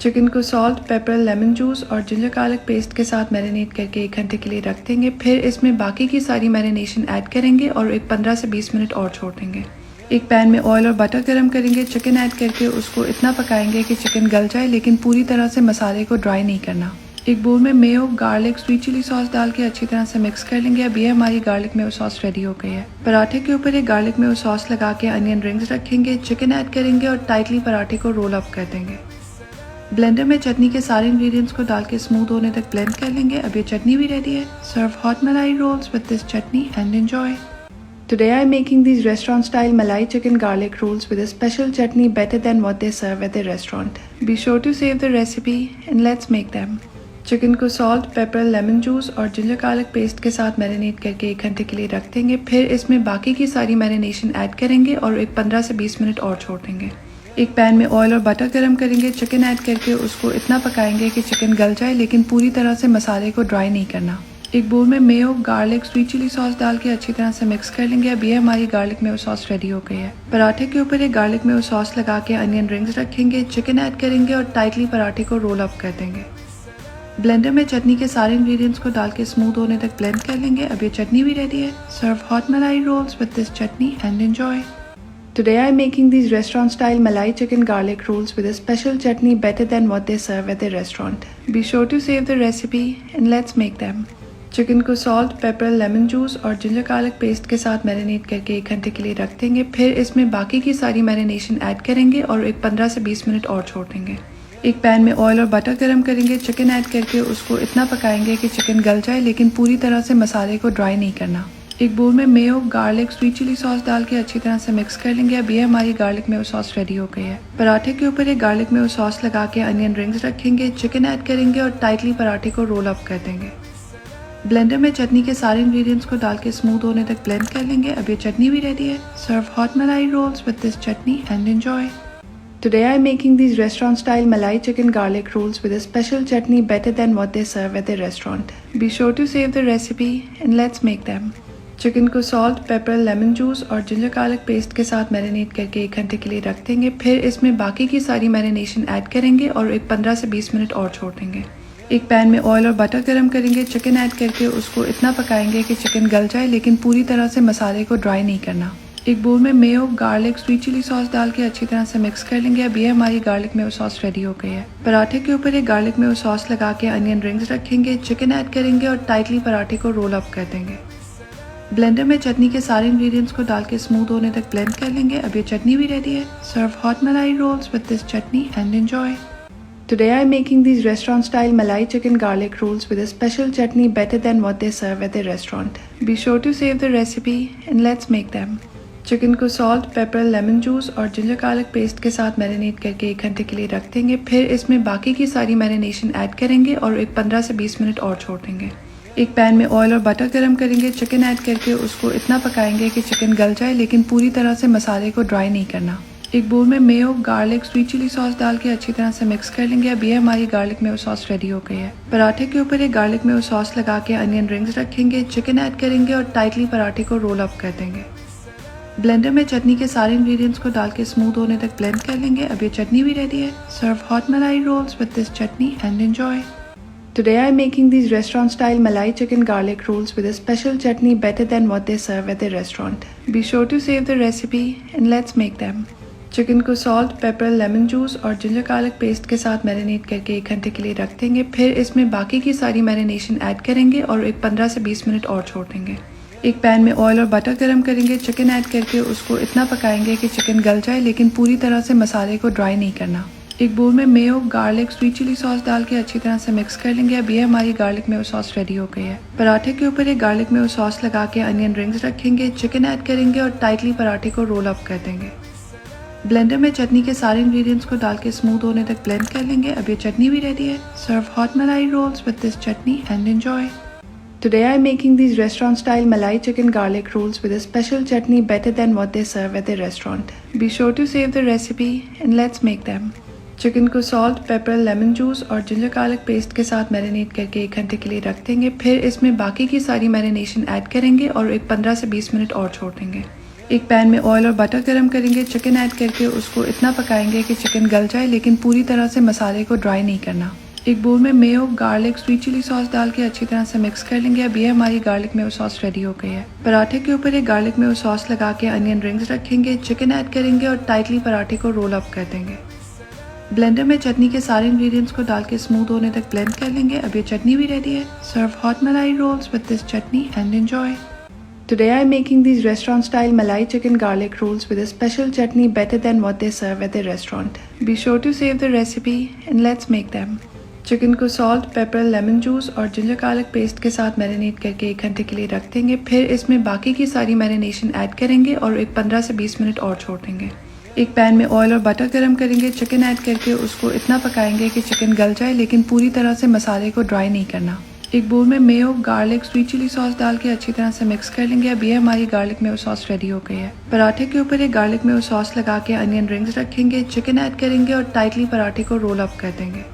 Chicken को salt, paper, lemon juice और ginger garlic paste के साथ marinate करके 1 घंटे के लिए रख देंगे। फिर इसमें बाकी की सारी मैरिनेशन ऐड करेंगे और एक 15 से 20 मिनट और छोड़ देंगे। एक पैन में ऑयल और बटर गरम करेंगे। चिकन ऐड करके उसको इतना पकाएंगे कि चिकन गल जाए, लेकिन पूरी तरह से मसाले को ड्राई नहीं करना। एक बोल में mayo, garlic, sweet chilli sauce डाल के अच्छी तरह से मिक्स कर लेंगे। अब ये हमारी गार्लिक मेयो सॉस रेडी हो गई है। पराठे के ऊपर एक गार्लिक मेयो सॉस लगा के अनियन रिंग्स रखेंगे, चिकन ऐड करेंगे और टाइटली पराठे को रोल अप कर देंगे। ब्लेंडर में चटनी के सारे इंग्रेडिएंट्स को डाल के स्मूथ होने तक ब्लेंड कर लेंगे। अब ये चटनी भी रेडी है। Serve hot malai rolls with this chutney and enjoy. Today I am making these restaurant style Malai chicken garlic rolls with a special chutney better than what they serve at the restaurant. Be sure to save the recipe and let's make them. Chicken को salt, paper, lemon juice और ginger garlic paste के साथ marinate करके 1 घंटे के लिए रख देंगे। फिर इसमें बाकी की सारी मैरिनेशन ऐड करेंगे और एक 15 से 20 मिनट और छोड़ देंगे। एक पैन में ऑयल और बटर गरम करेंगे। चिकन ऐड करके उसको इतना पकाएंगे कि चिकन गल जाए, लेकिन पूरी तरह से मसाले को ड्राई नहीं करना। एक बोल में mayo, garlic, sweet chilli sauce डाल के अच्छी तरह से मिक्स कर लेंगे। अब ये हमारी गार्लिक मेयो सॉस रेडी हो गई है। पराठे के ऊपर एक गार्लिक मेयो सॉस लगा के अनियन रिंग्स रखेंगे, चिकन ऐड करेंगे और टाइटली पराठे को रोल अप कर देंगे। ब्लेंडर में चटनी के सारे इंग्रेडिएंट्स को डाल के स्मूथ होने तक ब्लेंड कर लेंगे। अब ये चटनी भी रेडी है। Serve hot malai rolls with this chutney and enjoy. Today I am making these restaurant style Malai chicken garlic rolls with a special chutney better than what they serve at the restaurant. Be sure to save the recipe and let's make them. Chicken को salt, paper, lemon juice और ginger garlic paste के साथ marinate करके 1 घंटे के लिए रख देंगे। फिर इसमें बाकी की सारी मैरिनेशन ऐड करेंगे और एक 15 से 20 मिनट और छोड़ देंगे। एक पैन में ऑयल और बटर गरम करेंगे। चिकन ऐड करके उसको इतना पकाएंगे कि चिकन गल जाए, लेकिन पूरी तरह से मसाले को ड्राई नहीं करना। एक बोल में mayo, garlic, sweet chilli sauce डाल के अच्छी तरह से मिक्स कर लेंगे। अब ये हमारी गार्लिक मेयो सॉस रेडी हो गई है। पराठे के ऊपर एक गार्लिक मेयो सॉस लगा के अनियन रिंग्स रखेंगे, चिकन ऐड करेंगे और टाइटली पराठे को रोल अप कर देंगे। ब्लेंडर में चटनी के सारे इंग्रेडिएंट्स को डाल के स्मूथ होने तक ब्लेंड कर लेंगे। अब ये चटनी भी रेडी है। Serve hot malai rolls with this chutney and enjoy. Today I am making these restaurant style Malai chicken garlic rolls with a special chutney better than what they serve at the restaurant. Be sure to save the recipe and let's make them. Chicken को salt, paper, lemon juice और ginger garlic paste के साथ marinate करके 1 घंटे के लिए रख देंगे। फिर इसमें बाकी की सारी मैरिनेशन ऐड करेंगे और एक 15 से 20 मिनट और छोड़ देंगे। एक पैन में ऑयल और बटर गरम करेंगे। चिकन ऐड करके उसको इतना पकाएंगे कि चिकन गल जाए, लेकिन पूरी तरह से मसाले को ड्राई नहीं करना। एक बोल में mayo, garlic, sweet chilli sauce डाल के अच्छी तरह से मिक्स कर लेंगे। अब ये हमारी गार्लिक मेयो सॉस रेडी हो गई है। पराठे के ऊपर एक गार्लिक मेयो सॉस लगा के अनियन रिंग्स रखेंगे, चिकन ऐड करेंगे और टाइटली पराठे को रोल अप कर देंगे। ब्लेंडर में चटनी के सारे इंग्रेडिएंट्स को डाल के स्मूथ होने तक ब्लेंड कर लेंगे। अब ये चटनी भी रेडी है। Serve hot malai rolls with this chutney and enjoy. Today I am making these restaurant style Malai chicken garlic rolls with a special chutney better than what they serve at the restaurant. Be sure to save the recipe and let's make them. Chicken को salt, paper, lemon juice और ginger garlic paste के साथ marinate करके 1 घंटे के लिए रख देंगे। फिर इसमें बाकी की सारी मैरिनेशन ऐड करेंगे और एक 15 से 20 मिनट और छोड़ देंगे। एक पैन में ऑयल और बटर गरम करेंगे। चिकन ऐड करके उसको इतना पकाएंगे कि चिकन गल जाए, लेकिन पूरी तरह से मसाले को ड्राई नहीं करना। एक बोल में mayo, garlic, sweet chilli sauce डाल के अच्छी तरह से मिक्स कर लेंगे। अब ये हमारी गार्लिक मेयो सॉस रेडी हो गई है। पराठे के ऊपर एक गार्लिक मेयो सॉस लगा के अनियन रिंग्स रखेंगे, चिकन ऐड करेंगे और टाइटली पराठे को रोल अप कर देंगे। ब्लेंडर में चटनी के सारे इंग्रेडिएंट्स को डाल के स्मूथ होने तक ब्लेंड कर लेंगे। अब ये चटनी भी रेडी है। Serve hot malai rolls with this chutney and enjoy. Today I am making these restaurant style Malai chicken garlic rolls with a special chutney better than what they serve at the restaurant. Be sure to save the recipe and let's make them. Chicken को salt, paper, lemon juice और ginger garlic paste के साथ marinate करके 1 घंटे के लिए रख देंगे। फिर इसमें बाकी की सारी मैरिनेशन ऐड करेंगे और एक 15 से 20 मिनट और छोड़ देंगे। एक पैन में ऑयल और बटर गरम करेंगे, चिकन ऐड करके उसको इतना पकाएंगे कि चिकन गल जाए, लेकिन पूरी तरह से मसाले को ड्राई नहीं करना। एक बोल में mayo, garlic, sweet chilli sauce डाल के अच्छी तरह से मिक्स कर लेंगे। अब ये हमारी गार्लिक मेयो सॉस रेडी हो गई है। पराठे के ऊपर एक गार्लिक मेयो सॉस लगा के अनियन रिंग्स रखेंगे, चिकन ऐड करेंगे और टाइटली पराठे को रोल अप कर देंगे। ब्लेंडर में चटनी के सारे इंग्रेडिएंट्स को डाल के स्मूथ होने तक ब्लेंड कर लेंगे। अब ये चटनी भी रेडी है। Serve hot malai rolls with this chutney and enjoy. Today I am making these restaurant style Malai chicken garlic rolls with a special chutney better than what they serve at the restaurant. Be sure to save the recipe and let's make them. Chicken को salt, paper, lemon juice और ginger garlic paste के साथ marinate करके 1 घंटे के लिए रख देंगे। फिर इसमें बाकी की सारी मैरिनेशन ऐड करेंगे और एक 15 से 20 मिनट और छोड़ देंगे। एक पैन में ऑयल और बटर गरम करेंगे, चिकन ऐड करके उसको इतना पकाएंगे कि चिकन गल जाए, लेकिन पूरी तरह से मसाले को ड्राई नहीं करना। एक बोल में mayo, garlic, sweet chilli sauce डाल के अच्छी तरह से मिक्स कर लेंगे। अब ये हमारी गार्लिक मेयो सॉस रेडी हो गई है। पराठे के ऊपर एक गार्लिक मेयो सॉस लगा के अनियन रिंग्स रखेंगे, चिकन ऐड करेंगे और टाइटली पराठे को रोल अप कर देंगे। ब्लेंडर में चटनी के सारे इंग्रेडिएंट्स को डाल के स्मूथ होने तक ब्लेंड कर लेंगे। अब ये चटनी भी रेडी है। Serve hot malai rolls with this chutney and enjoy. Today I am making these restaurant style Malai chicken garlic rolls with a special chutney better than what they serve at the restaurant. Be sure to save the recipe and let's make them. Chicken को salt, paper, lemon juice और ginger garlic paste के साथ marinate करके 1 घंटे के लिए रख देंगे। फिर इसमें बाकी की सारी मैरिनेशन ऐड करेंगे और एक 15 से 20 मिनट और छोड़ देंगे। एक पैन में ऑयल और बटर गरम करेंगे, चिकन ऐड करके उसको इतना पकाएंगे कि चिकन गल जाए, लेकिन पूरी तरह से मसाले को ड्राई नहीं करना। एक बोल में mayo, garlic, sweet chilli sauce डाल के अच्छी तरह से मिक्स कर लेंगे। अब ये हमारी गार्लिक मेयो सॉस रेडी हो गई है। पराठे के ऊपर एक गार्लिक मेयो सॉस लगा के अनियन रिंग्स रखेंगे, चिकन ऐड करेंगे और टाइटली पराठे को रोल अप कर देंगे।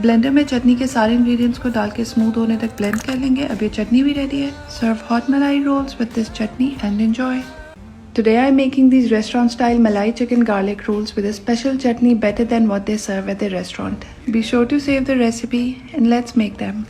ब्लेंडर में चटनी के सारे इंग्रेडिएंट्स को डाल के स्मूथ होने तक ब्लेंड कर लेंगे। अब ये चटनी भी रेडी है। Serve hot malai rolls with this chutney and enjoy. Today I am making these restaurant style Malai chicken garlic rolls with a special chutney better than what they serve at the restaurant. Be sure to save the recipe and let's make them.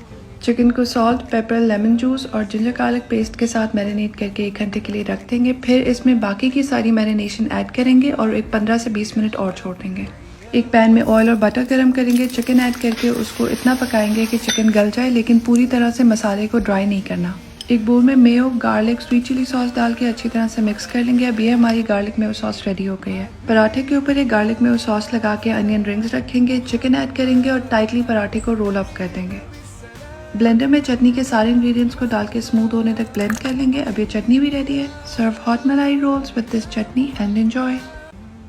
Chicken को salt, paper, lemon juice और ginger garlic paste के साथ marinate करके 1 घंटे के लिए रख देंगे। फिर इसमें बाकी की सारी मैरिनेशन ऐड करेंगे और एक 15 से 20 मिनट और छोड़ देंगे। एक पैन में ऑयल और बटर गरम करेंगे, चिकन ऐड करके उसको इतना पकाएंगे कि चिकन गल जाए, लेकिन पूरी तरह से मसाले को ड्राई नहीं करना। एक बोल में mayo, garlic, sweet chilli sauce डाल के अच्छी तरह से मिक्स कर लेंगे। अब ये हमारी गार्लिक मेयो सॉस रेडी हो गई है। पराठे के ऊपर एक गार्लिक मेयो सॉस लगा के अनियन रिंग्स रखेंगे, चिकन ऐड करेंगे और टाइटली पराठे को रोल अप कर देंगे। ब्लेंडर में चटनी के सारे इंग्रेडिएंट्स को डाल के स्मूथ होने तक ब्लेंड कर लेंगे। अब ये चटनी भी रेडी है। Serve hot malai rolls with this chutney and enjoy.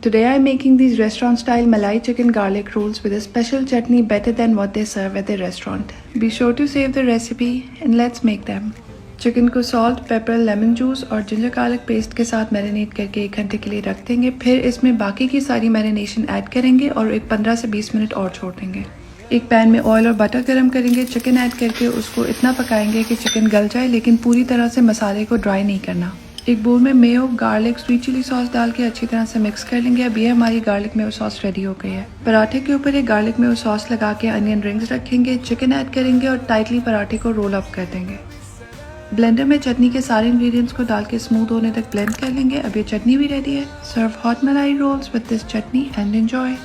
Today I am making these restaurant style Malai chicken garlic rolls with a special chutney better than what they serve at the restaurant. Be sure to save the recipe and let's make them. Chicken को salt, paper, lemon juice और ginger garlic paste के साथ marinate करके 1 घंटे के लिए रख देंगे। फिर इसमें बाकी की सारी मैरिनेशन ऐड करेंगे और एक 15 से 20 मिनट और छोड़ देंगे। एक पैन में ऑयल और बटर गरम करेंगे, चिकन ऐड करके उसको इतना पकाएंगे कि चिकन गल जाए, लेकिन पूरी तरह से मसाले को ड्राई नहीं करना। एक बोल में mayo, garlic, sweet chilli sauce डाल के अच्छी तरह से मिक्स कर लेंगे। अब ये हमारी गार्लिक मेयो सॉस रेडी हो गई है। पराठे के ऊपर एक गार्लिक मेयो सॉस लगा के अनियन रिंग्स रखेंगे, चिकन ऐड करेंगे और टाइटली पराठे को रोल अप कर देंगे। ब्लेंडर में चटनी के सारे इंग्रेडिएंट्स को डाल के स्मूथ होने तक ब्लेंड कर लेंगे। अब ये चटनी भी रेडी है। Serve hot malai rolls with this chutney and enjoy.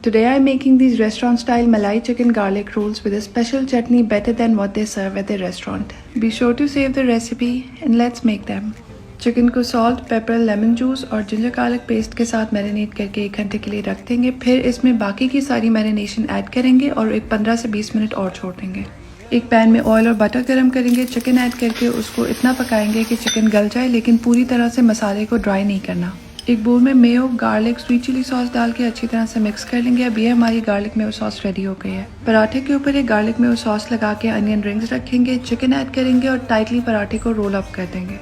Today I am making these restaurant style Malai chicken garlic rolls with a special chutney better than what they serve at the restaurant. Be sure to save the recipe and let's make them. Chicken को salt, paper, lemon juice और ginger garlic paste के साथ marinate करके 1 घंटे के लिए रख देंगे। फिर इसमें बाकी की सारी मैरिनेशन ऐड करेंगे और एक 15 से 20 मिनट और छोड़ देंगे। एक पैन में ऑयल और बटर गरम करेंगे, चिकन ऐड करके उसको इतना पकाएंगे कि चिकन गल जाए, लेकिन पूरी तरह से मसाले को ड्राई नहीं करना। एक बोल में mayo, garlic, sweet chilli sauce डाल के अच्छी तरह से मिक्स कर लेंगे। अब ये हमारी गार्लिक मेयो सॉस रेडी हो गई है। पराठे के ऊपर एक गार्लिक मेयो सॉस लगा के अनियन रिंग्स रखेंगे, चिकन ऐड करेंगे और टाइटली पराठे को रोल अप कर देंगे।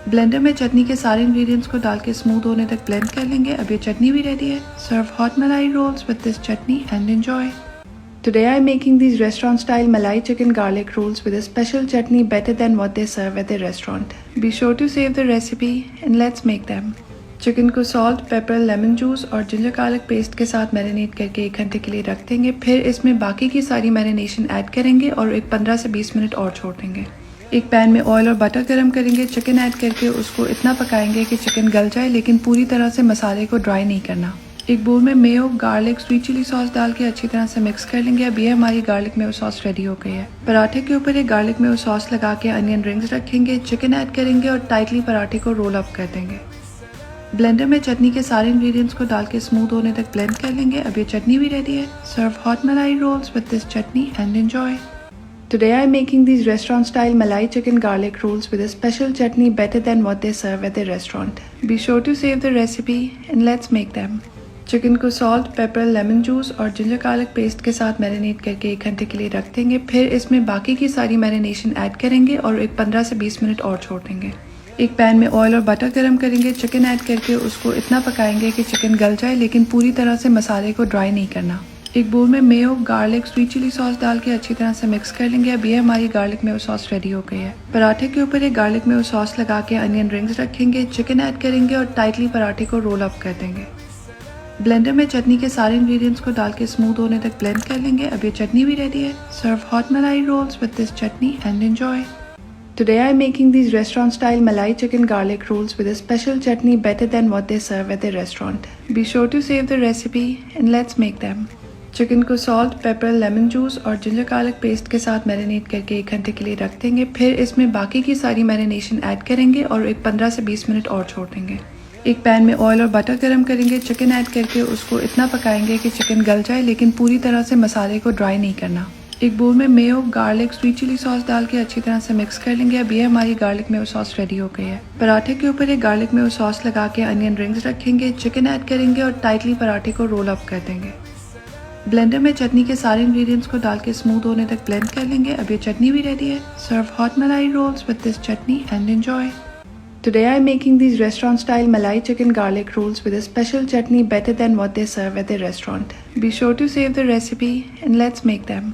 ब्लेंडर में चटनी के सारे इंग्रेडिएंट्स को डाल के स्मूथ होने तक ब्लेंड कर लेंगे। अब ये चटनी भी रेडी है। Serve hot malai rolls with this chutney and enjoy. Today I am making these restaurant style Malai chicken garlic rolls with a special chutney better than what they serve at the restaurant. Be sure to save the recipe and let's make them. Chicken को salt, paper, lemon juice और ginger garlic paste के साथ marinate करके 1 घंटे के लिए रख देंगे। फिर इसमें बाकी की सारी मैरिनेशन ऐड करेंगे और एक 15 से 20 मिनट और छोड़ देंगे। एक पैन में ऑयल और बटर गरम करेंगे, चिकन ऐड करके उसको इतना पकाएंगे कि चिकन गल जाए, लेकिन पूरी तरह से मसाले को ड्राई नहीं करना। एक बोल में mayo, garlic, sweet chilli sauce डाल के अच्छी तरह से मिक्स कर लेंगे। अब ये हमारी गार्लिक मेयो सॉस रेडी हो गई है। पराठे के ऊपर एक गार्लिक मेयो सॉस लगा के अनियन रिंग्स रखेंगे, चिकन ऐड करेंगे और टाइटली पराठे को रोल अप कर देंगे। ब्लेंडर में चटनी के सारे इंग्रेडिएंट्स को डाल के स्मूथ होने तक ब्लेंड कर लेंगे। अब ये चटनी भी रेडी है। Serve hot malai rolls with this chutney and enjoy. Today I am making these restaurant style Malai chicken garlic rolls with a special chutney better than what they serve at the restaurant. Be sure to save the recipe and let's make them. Chicken को salt, paper, lemon juice और ginger garlic paste के साथ marinate करके 1 घंटे के लिए रख देंगे। फिर इसमें बाकी की सारी मैरिनेशन ऐड करेंगे और एक 15 से 20 मिनट और छोड़ देंगे। एक पैन में ऑयल और बटर गरम करेंगे, चिकन ऐड करके उसको इतना पकाएंगे कि चिकन गल जाए, लेकिन पूरी तरह से मसाले को ड्राई नहीं करना। एक बोल में mayo, garlic, sweet chilli sauce डाल के अच्छी तरह से मिक्स कर लेंगे। अब ये हमारी गार्लिक मेयो सॉस रेडी हो गई है। पराठे के ऊपर एक गार्लिक मेयो सॉस लगा के अनियन रिंग्स रखेंगे, चिकन ऐड करेंगे और टाइटली पराठे को रोल अप कर देंगे। ब्लेंडर में चटनी के सारे इंग्रेडिएंट्स को डाल के स्मूथ होने तक ब्लेंड कर लेंगे। अब ये चटनी भी रेडी है। Serve hot malai rolls with this chutney and enjoy. Today I am making these restaurant style Malai chicken garlic rolls with a special chutney better than what they serve at the restaurant. Be sure to save the recipe and let's make them. Chicken को salt, paper, lemon juice और ginger garlic paste के साथ marinate करके 1 घंटे के लिए रख देंगे। फिर इसमें बाकी की सारी मैरिनेशन ऐड करेंगे और एक 15 से 20 मिनट और छोड़ देंगे। एक पैन में ऑयल और बटर गरम करेंगे, चिकन ऐड करके उसको इतना पकाएंगे कि चिकन गल जाए, लेकिन पूरी तरह से मसाले को ड्राई नहीं करना। एक बोल में mayo, garlic, sweet chilli sauce डाल के अच्छी तरह से मिक्स कर लेंगे। अब ये हमारी गार्लिक मेयो सॉस रेडी हो गई है। पराठे के ऊपर एक गार्लिक मेयो सॉस लगा के अनियन रिंग्स रखेंगे, चिकन ऐड करेंगे और टाइटली पराठे को रोल अप कर देंगे। ब्लेंडर में चटनी के सारे इंग्रेडिएंट्स को डाल के स्मूथ होने तक ब्लेंड कर लेंगे। अब ये चटनी भी रेडी है। Serve hot malai rolls with this chutney and enjoy. Today I am making these restaurant style Malai chicken garlic rolls with a special chutney better than what they serve at the restaurant. Be sure to save the recipe and let's make them.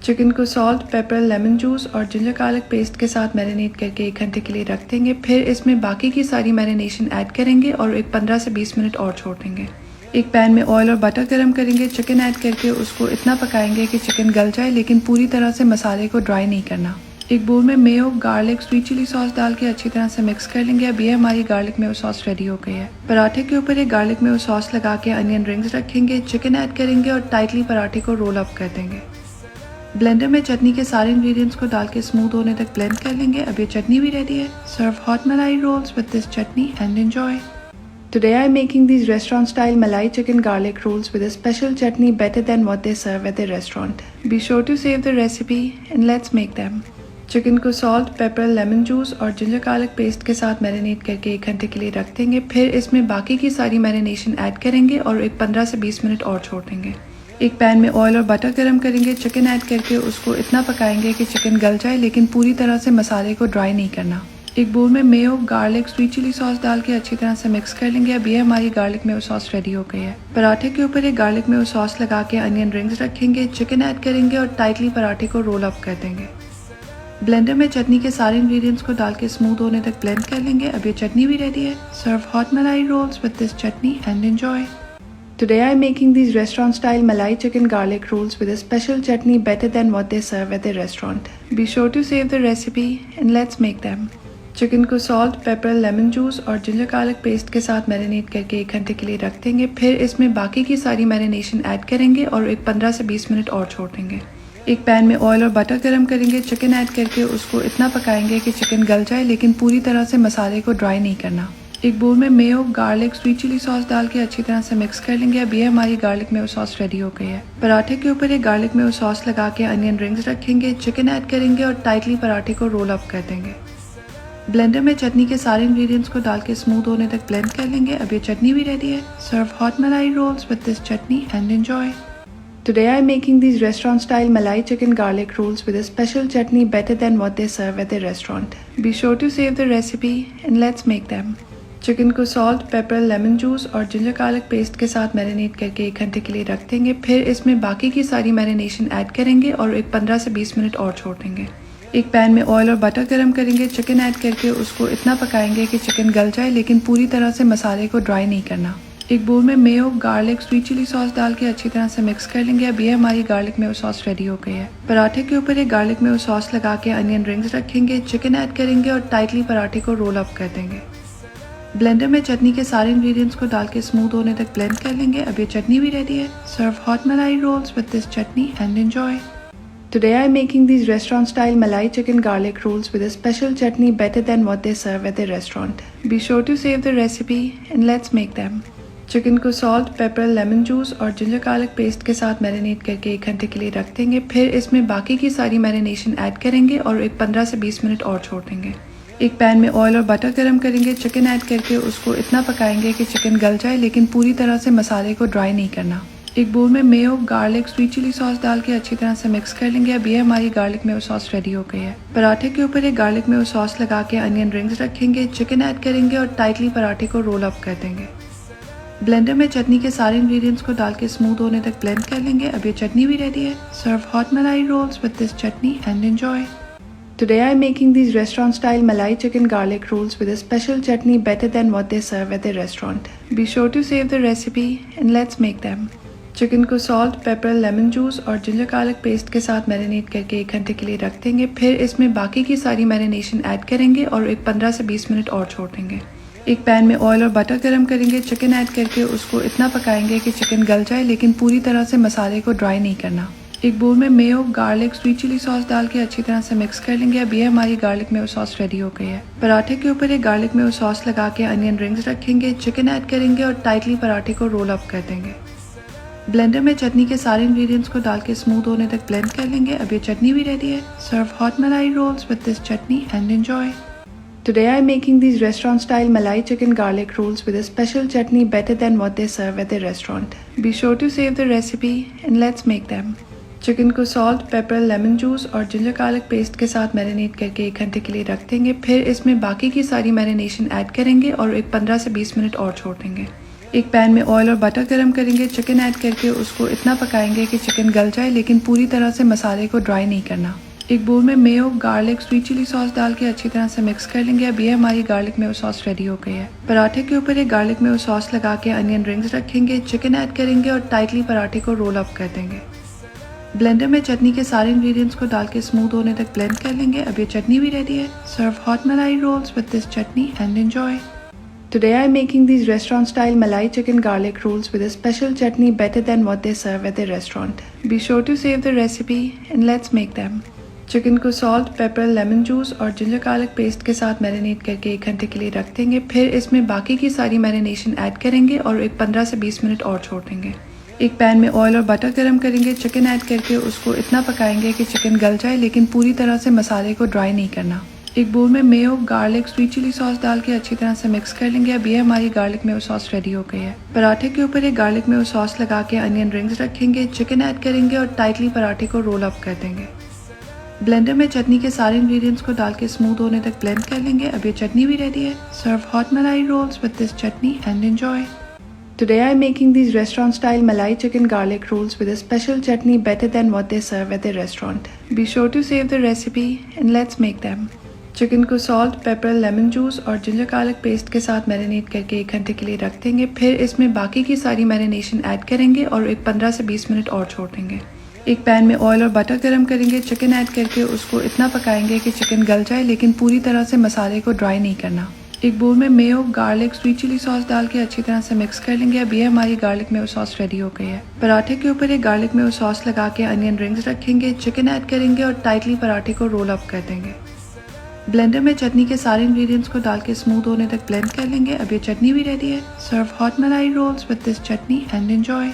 Chicken को salt, paper, lemon juice और ginger garlic paste के साथ marinate करके 1 घंटे के लिए रख देंगे। फिर इसमें बाकी की सारी मैरिनेशन ऐड करेंगे और एक 15 से 20 मिनट और छोड़ देंगे। एक पैन में ऑयल और बटर गरम करेंगे, चिकन ऐड करके उसको इतना पकाएंगे कि चिकन गल जाए, लेकिन पूरी तरह से मसाले को ड्राई नहीं करना। एक बोल में mayo, garlic, sweet chilli sauce डाल के अच्छी तरह से मिक्स कर लेंगे। अब ये हमारी गार्लिक मेयो सॉस रेडी हो गई है। पराठे के ऊपर एक गार्लिक मेयो सॉस लगा के अनियन रिंग्स रखेंगे, चिकन ऐड करेंगे और टाइटली पराठे को रोल अप कर देंगे। ब्लेंडर में चटनी के सारे इंग्रेडिएंट्स को डाल के स्मूथ होने तक ब्लेंड कर लेंगे। अब ये चटनी भी रेडी है। Serve hot malai rolls with this chutney and enjoy. Today I am making these restaurant style Malai chicken garlic rolls with a special chutney better than what they serve at the restaurant. Be sure to save the recipe and let's make them. Chicken को salt, paper, lemon juice और ginger garlic paste के साथ marinate करके 1 घंटे के लिए रख देंगे। फिर इसमें बाकी की सारी मैरिनेशन ऐड करेंगे और एक 15 से 20 मिनट और छोड़ देंगे। एक पैन में ऑयल और बटर गरम करेंगे, चिकन ऐड करके उसको इतना पकाएंगे कि चिकन गल जाए, लेकिन पूरी तरह से मसाले को ड्राई नहीं करना। एक बोल में mayo, garlic, sweet chilli sauce डाल के अच्छी तरह से मिक्स कर लेंगे। अब ये हमारी गार्लिक मेयो सॉस रेडी हो गई है। पराठे के ऊपर एक गार्लिक मेयो सॉस लगा के अनियन रिंग्स रखेंगे, चिकन ऐड करेंगे और टाइटली पराठे को रोल अप कर देंगे। ब्लेंडर में चटनी के सारे इंग्रेडिएंट्स को डाल के स्मूथ होने तक ब्लेंड कर लेंगे। अब ये चटनी भी रेडी है। Serve hot malai rolls with this chutney and enjoy. Today I am making these restaurant style Malai chicken garlic rolls with a special chutney better than what they serve at the restaurant. Be sure to save the recipe and let's make them. Chicken को salt, paper, lemon juice और ginger garlic paste के साथ marinate करके 1 घंटे के लिए रख देंगे। फिर इसमें बाकी की सारी मैरिनेशन ऐड करेंगे और एक 15 से 20 मिनट और छोड़ देंगे। एक पैन में ऑयल और बटर गरम करेंगे, चिकन ऐड करके उसको इतना पकाएंगे कि चिकन गल जाए, लेकिन पूरी तरह से मसाले को ड्राई नहीं करना। एक बोल में mayo, garlic, sweet chilli sauce डाल के अच्छी तरह से मिक्स कर लेंगे। अब ये हमारी गार्लिक मेयो सॉस रेडी हो गई है। पराठे के ऊपर एक गार्लिक मेयो सॉस लगा के अनियन रिंग्स रखेंगे, चिकन ऐड करेंगे और टाइटली पराठे को रोल अप कर देंगे। ब्लेंडर में चटनी के सारे इंग्रेडिएंट्स को डाल के स्मूथ होने तक ब्लेंड कर लेंगे। अब ये चटनी भी रेडी है। Serve hot malai rolls with this chutney and enjoy. Today I am making these restaurant style Malai chicken garlic rolls with a special chutney better than what they serve at the restaurant. Be sure to save the recipe and let's make them. Chicken को salt, paper, lemon juice और ginger garlic paste के साथ marinate करके 1 घंटे के लिए रख देंगे। फिर इसमें बाकी की सारी मैरिनेशन ऐड करेंगे और एक 15 से 20 मिनट और छोड़ देंगे। एक पैन में ऑयल और बटर गरम करेंगे, चिकन ऐड करके उसको इतना पकाएंगे कि चिकन गल जाए, लेकिन पूरी तरह से मसाले को ड्राई नहीं करना। एक बोल में mayo, garlic, sweet chilli sauce डाल के अच्छी तरह से मिक्स कर लेंगे। अब ये हमारी गार्लिक मेयो सॉस रेडी हो गई है। पराठे के ऊपर एक गार्लिक मेयो सॉस लगा के अनियन रिंग्स रखेंगे, चिकन ऐड करेंगे और टाइटली पराठे को रोल अप कर देंगे। ब्लेंडर में चटनी के सारे इंग्रेडिएंट्स को डाल के स्मूथ होने तक ब्लेंड कर लेंगे। अब ये चटनी भी रेडी है। सर्व हॉट मलाई rolls with this chutney and enjoy. Today I am making these restaurant style Malai chicken garlic rolls with a special chutney better than what they serve at the restaurant. Be sure to save the recipe and let's make them. Chicken को salt, paper, lemon juice और ginger garlic paste के साथ marinate करके 1 घंटे के लिए रख देंगे। फिर इसमें बाकी की सारी मैरिनेशन ऐड करेंगे और एक 15 से 20 मिनट और छोड़ देंगे। एक पैन में ऑयल और बटर गरम करेंगे। चिकन ऐड करके उसको इतना पकाएंगे कि चिकन गल जाए, लेकिन पूरी तरह से मसाले को ड्राई नहीं करना। एक बोल में mayo, garlic, sweet chilli sauce डाल के अच्छी तरह से मिक्स कर लेंगे। अब ये हमारी गार्लिक मेयो सॉस रेडी हो गई है। पराठे के ऊपर एक गार्लिक मेयो सॉस लगा के अनियन रिंग्स रखेंगे। चिकन ऐड करेंगे और टाइटली पराठे को रोल अप कर देंगे। ब्लेंडर में चटनी के सारे इंग्रेडिएंट्स को डाल के स्मूथ होने तक ब्लेंड कर लेंगे। अब ये चटनी भी रेडी है। सर्व हॉट मलाई rolls with this chutney and enjoy. Today I am making these restaurant style Malai chicken garlic rolls with a special chutney better than what they serve at the restaurant. Be sure to save the recipe and let's make them. Chicken को salt, paper, lemon juice और ginger garlic paste के साथ marinate करके 1 घंटे के लिए रख देंगे। फिर इसमें बाकी की सारी मैरिनेशन ऐड करेंगे और एक 15 से 20 मिनट और छोड़ देंगे। एक पैन में ऑयल और बटर गरम करेंगे। चिकन ऐड करके उसको इतना पकाएंगे कि चिकन गल जाए, लेकिन पूरी तरह से मसाले को ड्राई नहीं करना। एक बोल में mayo, garlic, sweet chilli sauce डाल के अच्छी तरह से मिक्स कर लेंगे। अब ये हमारी गार्लिक मेयो सॉस रेडी हो गई है। पराठे के ऊपर एक गार्लिक मेयो सॉस लगा के अनियन रिंग्स रखेंगे। चिकन ऐड करेंगे और टाइटली पराठे को रोल अप कर देंगे। ब्लेंडर में चटनी के सारे इंग्रेडिएंट्स को डाल के स्मूथ होने तक ब्लेंड कर लेंगे। अब ये चटनी भी रेडी है। सर्व हॉट मलाई rolls with this chutney and enjoy. Today I am making these restaurant style Malai chicken garlic rolls with a special chutney better than what they serve at the restaurant. Be sure to save the recipe and let's make them. Chicken को salt, paper, lemon juice और ginger garlic paste के साथ marinate करके 1 घंटे के लिए रख देंगे। फिर इसमें बाकी की सारी मैरिनेशन ऐड करेंगे और एक 15 से 20 मिनट और छोड़ देंगे। एक पैन में ऑयल और बटर गरम करेंगे। चिकन ऐड करके उसको इतना पकाएंगे कि चिकन गल जाए, लेकिन पूरी तरह से मसाले को ड्राई नहीं करना। एक बोल में mayo, garlic, sweet chilli sauce डाल के अच्छी तरह से मिक्स कर लेंगे। अब ये हमारी गार्लिक मेयो सॉस रेडी हो गई है। पराठे के ऊपर एक गार्लिक मेयो सॉस लगा के अनियन रिंग्स रखेंगे। चिकन ऐड करेंगे और टाइटली पराठे को रोल अप कर देंगे। ब्लेंडर में चटनी के सारे इंग्रेडिएंट्स को डाल के स्मूथ होने तक ब्लेंड कर लेंगे। अब ये चटनी भी रेडी है। सर्व हॉट मलाई rolls with this chutney and enjoy. Today I am making these restaurant style Malai chicken garlic rolls with a special chutney better than what they serve at the restaurant. Be sure to save the recipe and let's make them. Chicken को salt, paper, lemon juice और ginger garlic paste के साथ marinate करके 1 घंटे के लिए रख देंगे। फिर इसमें बाकी की सारी मैरिनेशन ऐड करेंगे और एक 15 से 20 मिनट और छोड़ देंगे। एक पैन में ऑयल और बटर गरम करेंगे। चिकन ऐड करके उसको इतना पकाएंगे कि चिकन गल जाए, लेकिन पूरी तरह से मसाले को ड्राई नहीं करना। एक बोल में mayo, garlic, sweet chilli sauce डाल के अच्छी तरह से मिक्स कर लेंगे। अब ये हमारी गार्लिक मेयो सॉस रेडी हो गई है। पराठे के ऊपर एक गार्लिक मेयो सॉस लगा के अनियन रिंग्स रखेंगे। चिकन ऐड करेंगे और टाइटली पराठे को रोल अप कर देंगे। ब्लेंडर में चटनी के सारे इंग्रेडिएंट्स को डाल के स्मूथ होने तक ब्लेंड कर लेंगे। अब ये चटनी भी रेडी है। सर्व हॉट मलाई rolls with this chutney and enjoy. Today I am making these restaurant style Malai chicken garlic rolls with a special chutney better than what they serve at the restaurant. Be sure to save the recipe and let's make them. Chicken को salt, paper, lemon juice और ginger garlic paste के साथ marinate करके 1 घंटे के लिए रख देंगे। फिर इसमें बाकी की सारी मैरिनेशन ऐड करेंगे और एक 15 से 20 मिनट और छोड़ देंगे। एक पैन में ऑयल और बटर गरम करेंगे। चिकन ऐड करके उसको इतना पकाएंगे कि चिकन गल जाए, लेकिन पूरी तरह से मसाले को ड्राई नहीं करना। एक बोल में mayo, garlic, sweet chilli sauce डाल के अच्छी तरह से मिक्स कर लेंगे। अब ये हमारी गार्लिक मेयो सॉस रेडी हो गई है। पराठे के ऊपर एक गार्लिक मेयो सॉस लगा के अनियन रिंग्स रखेंगे। चिकन ऐड करेंगे और टाइटली पराठे को रोल अप कर देंगे। ब्लेंडर में चटनी के सारे इंग्रेडिएंट्स को डाल के स्मूथ होने तक ब्लेंड कर लेंगे। अब ये चटनी भी रेडी है। सर्व हॉट मलाई rolls with this chutney and enjoy.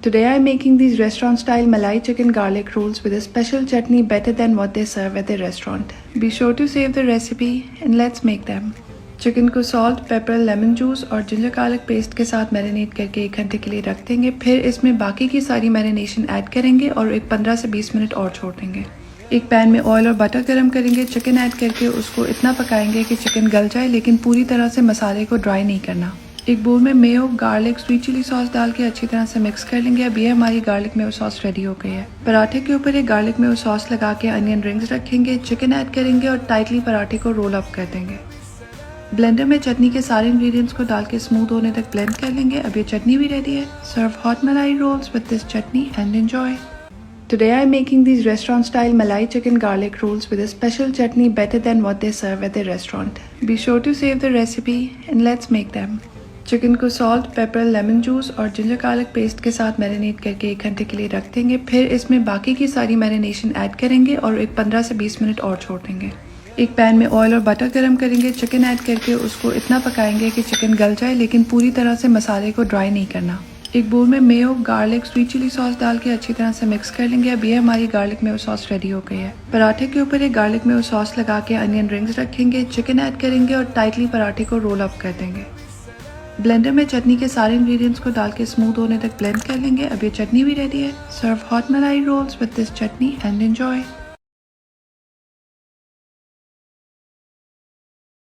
Today I am making these restaurant style Malai chicken garlic rolls with a special chutney better than what they serve at the restaurant. Be sure to save the recipe and let's make them. Chicken को salt, paper, lemon juice और ginger garlic paste के साथ marinate करके 1 घंटे के लिए रख देंगे। फिर इसमें बाकी की सारी मैरिनेशन ऐड करेंगे और एक 15 से 20 मिनट और छोड़ देंगे। एक पैन में ऑयल और बटर गरम करेंगे। चिकन ऐड करके उसको इतना पकाएंगे कि चिकन गल जाए, लेकिन पूरी तरह से मसाले को ड्राई नहीं करना। एक बोल में mayo, garlic, sweet chilli sauce डाल के अच्छी तरह से मिक्स कर लेंगे। अब ये हमारी गार्लिक मेयो सॉस रेडी हो गई है। पराठे के ऊपर एक गार्लिक मेयो सॉस लगा के अनियन रिंग्स रखेंगे। चिकन ऐड करेंगे और टाइटली पराठे को रोल अप कर देंगे। ब्लेंडर में चटनी के सारे इंग्रेडिएंट्स को डाल के स्मूथ होने तक ब्लेंड कर लेंगे। अब ये चटनी भी रेडी है। सर्व हॉट मलाई rolls with this chutney and enjoy. Today I am making these restaurant style Malai chicken garlic rolls with a special chutney better than what they serve at the restaurant. Be sure to save the recipe and let's make them. Chicken को salt, paper, lemon juice और ginger garlic paste के साथ marinate करके 1 घंटे के लिए रख देंगे। फिर इसमें बाकी की सारी मैरिनेशन ऐड करेंगे और एक 15 से 20 मिनट और छोड़ देंगे। एक पैन में ऑयल और बटर गरम करेंगे, चिकन ऐड करके उसको इतना पकाएंगे कि चिकन गल जाए, लेकिन पूरी तरह से मसाले को ड्राई नहीं करना। एक बोल में mayo, garlic, sweet chilli sauce डाल के अच्छी तरह से मिक्स कर लेंगे। अब ये हमारी गार्लिक मेयो सॉस रेडी हो गई है। पराठे के ऊपर एक गार्लिक मेयो सॉस लगा के अनियन रिंग्स रखेंगे, चिकन ऐड करेंगे और टाइटली पराठे को रोल अप कर देंगे। ब्लेंडर में चटनी के सारे इंग्रेडिएंट्स को डाल के स्मूथ होने तक ब्लेंड कर लेंगे। अब ये चटनी भी रेडी है। Serve hot malai rolls with this chutney and enjoy.